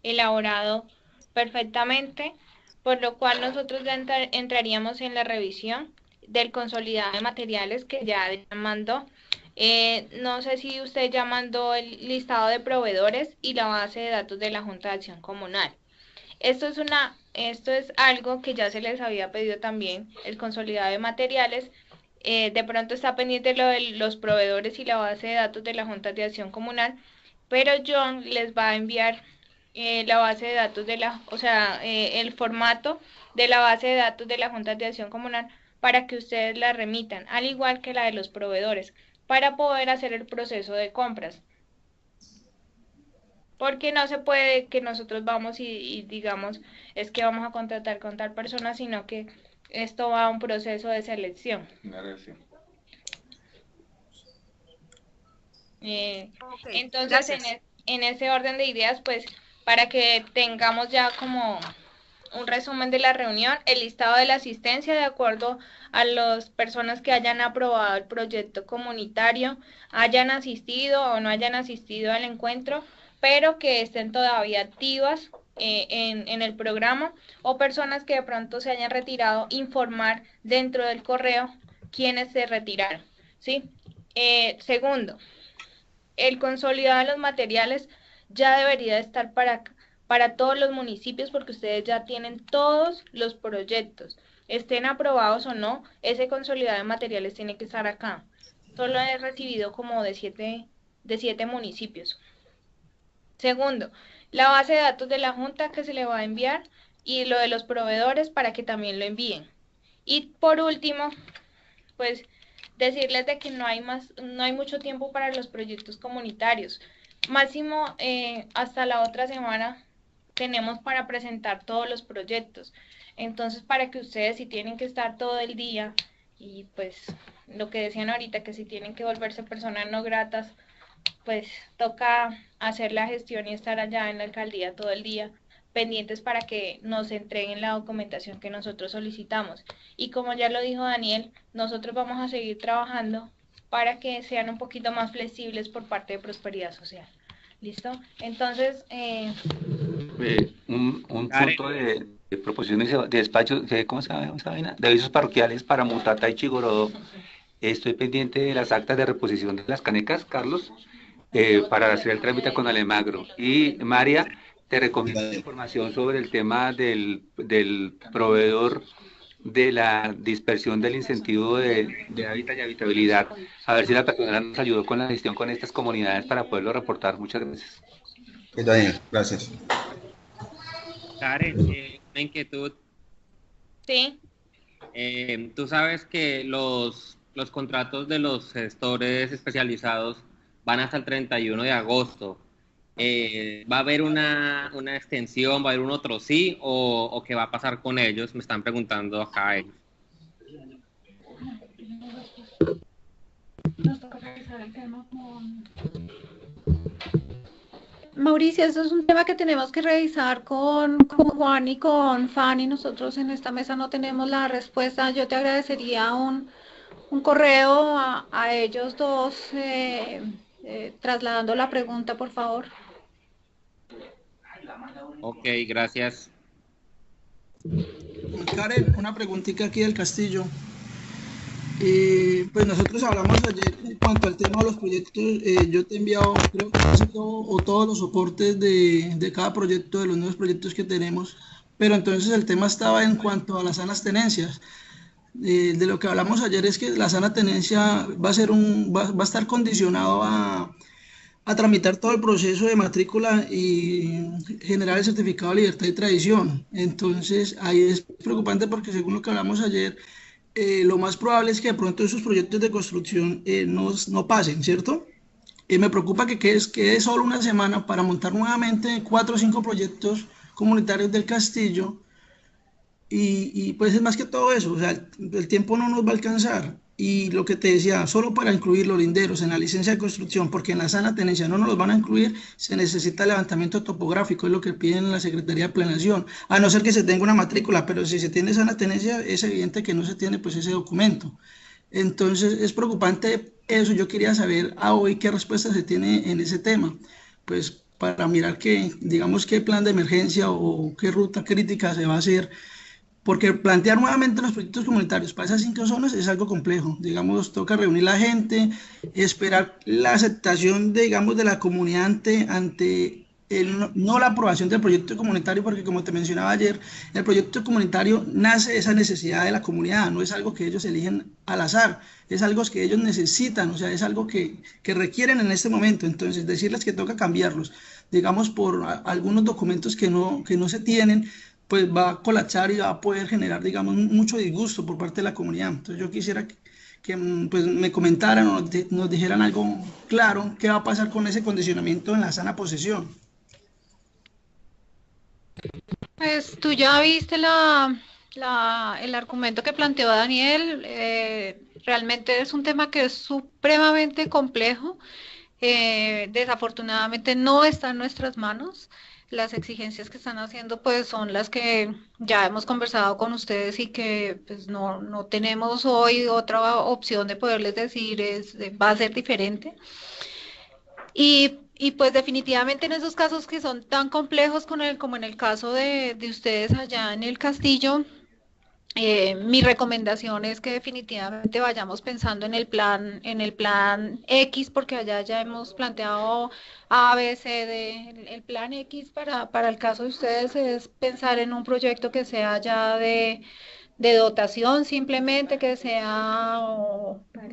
[SPEAKER 1] elaborado perfectamente, por lo cual nosotros ya entraríamos en la revisión del consolidado de materiales que ya mandó. No sé si usted ya mandó el listado de proveedores y la base de datos de la Junta de Acción Comunal. Esto es algo que ya se les había pedido también, el consolidado de materiales. De pronto está pendiente lo de los proveedores y la base de datos de la Junta de Acción Comunal, pero John les va a enviar la base de datos el formato de la base de datos de la Junta de Acción Comunal para que ustedes la remitan, al igual que la de los proveedores, para poder hacer el proceso de compras. Porque no se puede que nosotros vamos y digamos, es que vamos a contratar con tal persona, sino que esto va a un proceso de selección. Entonces, en ese orden de ideas, pues, para que tengamos ya como un resumen de la reunión, el listado de la asistencia de acuerdo a las personas que hayan aprobado el proyecto comunitario, hayan asistido o no hayan asistido al encuentro, pero que estén todavía activas en el programa, o personas que de pronto se hayan retirado, informar dentro del correo quiénes se retiraron, ¿sí? Segundo, el consolidado de los materiales ya debería estar para todos los municipios, porque ustedes ya tienen todos los proyectos, estén aprobados o no, ese consolidado de materiales tiene que estar acá. Solo he recibido como de 7 municipios. Segundo, la base de datos de la Junta que se le va a enviar y lo de los proveedores para que también lo envíen. Y por último, pues decirles de que no hay mucho tiempo para los proyectos comunitarios. Máximo hasta la otra semana tenemos para presentar todos los proyectos. Entonces, para que ustedes, si tienen que estar todo el día, y pues lo que decían ahorita, que si tienen que volverse personas no gratas, pues toca hacer la gestión y estar allá en la alcaldía todo el día, pendientes para que nos entreguen la documentación que nosotros solicitamos. Y como ya lo dijo Daniel, nosotros vamos a seguir trabajando para que sean un poquito más flexibles por parte de Prosperidad Social. ¿Listo? Entonces,
[SPEAKER 4] un punto de proposiciones de despachos, ¿cómo se llama esa vaina? De avisos parroquiales para Mutatá y Chigorodó. Estoy pendiente de las actas de reposición de las canecas, Carlos, para hacer el trámite con Alemagro. Y María, te recomiendo información sobre el tema del proveedor de la dispersión del incentivo de hábitat y habitabilidad. A ver si la persona nos ayudó con la gestión con estas comunidades para poderlo reportar. Muchas gracias.
[SPEAKER 14] Daniel, gracias.
[SPEAKER 11] Karen, una inquietud.
[SPEAKER 1] Sí.
[SPEAKER 11] Tú sabes que los contratos de los gestores especializados van hasta el 31 de agosto. ¿Va a haber una extensión, va a haber un otro sí, o qué va a pasar con ellos? Me están preguntando acá ellos.
[SPEAKER 6] Nos toca revisar el tema con... Mauricio, eso es un tema que tenemos que revisar con Juan y con Fanny. Nosotros en esta mesa no tenemos la respuesta. Yo te agradecería un correo a ellos dos trasladando la pregunta, por favor.
[SPEAKER 11] Ok, gracias.
[SPEAKER 15] Karen, una preguntita aquí del Castillo. Pues nosotros hablamos ayer en cuanto al tema de los proyectos. Yo te he enviado, creo que casi todo o todos los soportes de cada proyecto, de los nuevos proyectos que tenemos, pero entonces el tema estaba en cuanto a las sanas tenencias. De lo que hablamos ayer es que la sana tenencia va a estar condicionado a tramitar todo el proceso de matrícula y generar el certificado de libertad y tradición. Entonces, ahí es preocupante porque según lo que hablamos ayer, lo más probable es que de pronto esos proyectos de construcción no pasen, ¿cierto? Me preocupa que quede solo una semana para montar nuevamente 4 o 5 proyectos comunitarios del castillo y pues es más que todo eso, o sea, el tiempo no nos va a alcanzar. Y lo que te decía, solo para incluir los linderos en la licencia de construcción, porque en la sana tenencia no nos los van a incluir, se necesita levantamiento topográfico, es lo que piden en la Secretaría de Planeación, a no ser que se tenga una matrícula, pero si se tiene sana tenencia, es evidente que no se tiene pues ese documento. Entonces, es preocupante eso. Yo quería saber a hoy qué respuesta se tiene en ese tema, pues para mirar digamos, qué plan de emergencia o qué ruta crítica se va a hacer, porque plantear nuevamente los proyectos comunitarios para esas 5 zonas es algo complejo. Digamos, toca reunir la gente, esperar la aceptación, digamos, de la comunidad ante no la aprobación del proyecto comunitario, porque como te mencionaba ayer, el proyecto comunitario nace de esa necesidad de la comunidad, no es algo que ellos eligen al azar, es algo que ellos necesitan, o sea, es algo que requieren en este momento. Entonces, decirles que toca cambiarlos, digamos, por algunos documentos que no se tienen, pues va a colapsar y va a poder generar, digamos, mucho disgusto por parte de la comunidad. Entonces yo quisiera que pues, me comentaran o nos dijeran algo claro, qué va a pasar con ese condicionamiento en la sana posesión.
[SPEAKER 6] Pues tú ya viste el argumento que planteó Daniel. Realmente es un tema que es supremamente complejo. Desafortunadamente no está en nuestras manos. Las exigencias que están haciendo pues son las que ya hemos conversado con ustedes y que pues no tenemos hoy otra opción de poderles decir va a ser diferente. Y pues definitivamente en esos casos que son tan complejos como en el caso de ustedes allá en el castillo, mi recomendación es que definitivamente vayamos pensando en el plan X, porque allá ya hemos planteado A, B, C, D. El plan X para el caso de ustedes es pensar en un proyecto que sea ya de dotación, simplemente que sea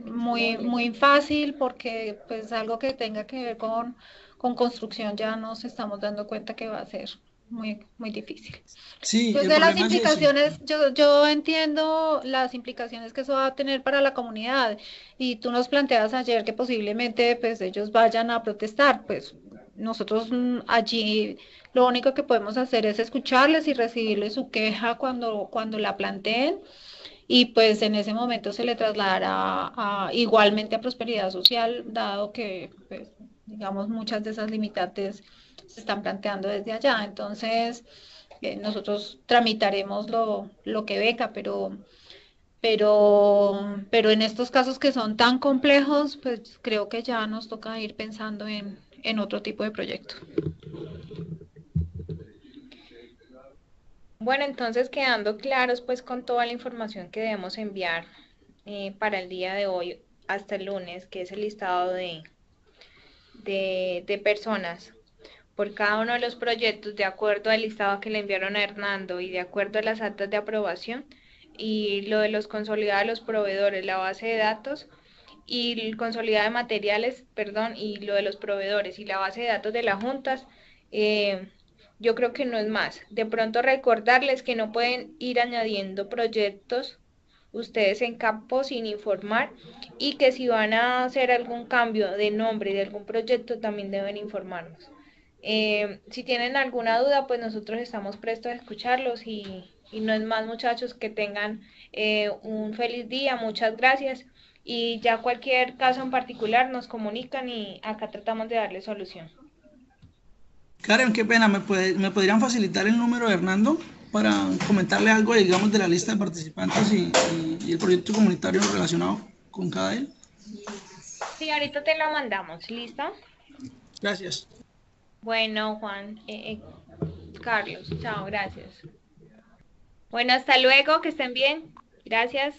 [SPEAKER 6] muy fácil, porque pues algo que tenga que ver con construcción ya nos estamos dando cuenta que va a ser muy difícil.
[SPEAKER 15] Sí,
[SPEAKER 6] Pues de las implicaciones, yo entiendo las implicaciones que eso va a tener para la comunidad, y tú nos planteas ayer que posiblemente pues ellos vayan a protestar. Pues nosotros allí lo único que podemos hacer es escucharles y recibirles su queja cuando la planteen, y pues en ese momento se le trasladará igualmente a Prosperidad Social, dado que pues, digamos, muchas de esas limitantes se están planteando desde allá. Entonces, nosotros tramitaremos lo que venga, pero en estos casos que son tan complejos, pues creo que ya nos toca ir pensando en otro tipo de proyecto.
[SPEAKER 1] Bueno, entonces quedando claros pues con toda la información que debemos enviar para el día de hoy hasta el lunes, que es el listado de personas por cada uno de los proyectos, de acuerdo al listado que le enviaron a Hernando y de acuerdo a las actas de aprobación, y lo de los consolidados de los proveedores, la base de datos, y el consolidado de materiales, perdón, y lo de los proveedores y la base de datos de las juntas. Yo creo que no es más. De pronto recordarles que no pueden ir añadiendo proyectos ustedes en campo sin informar, y que si van a hacer algún cambio de nombre de algún proyecto también deben informarnos. Si tienen alguna duda, pues nosotros estamos prestos a escucharlos, y no es más, muchachos, que tengan un feliz día. Muchas gracias, y ya cualquier caso en particular nos comunican y acá tratamos de darle solución.
[SPEAKER 15] Karen, qué pena, ¿me podrían facilitar el número de Hernando para comentarle algo, digamos, de la lista de participantes y el proyecto comunitario relacionado con cada él?
[SPEAKER 1] Sí, ahorita te lo mandamos. ¿Listo?
[SPEAKER 15] Gracias.
[SPEAKER 1] Bueno, Juan, Carlos, chao, gracias. Bueno, hasta luego, que estén bien. Gracias.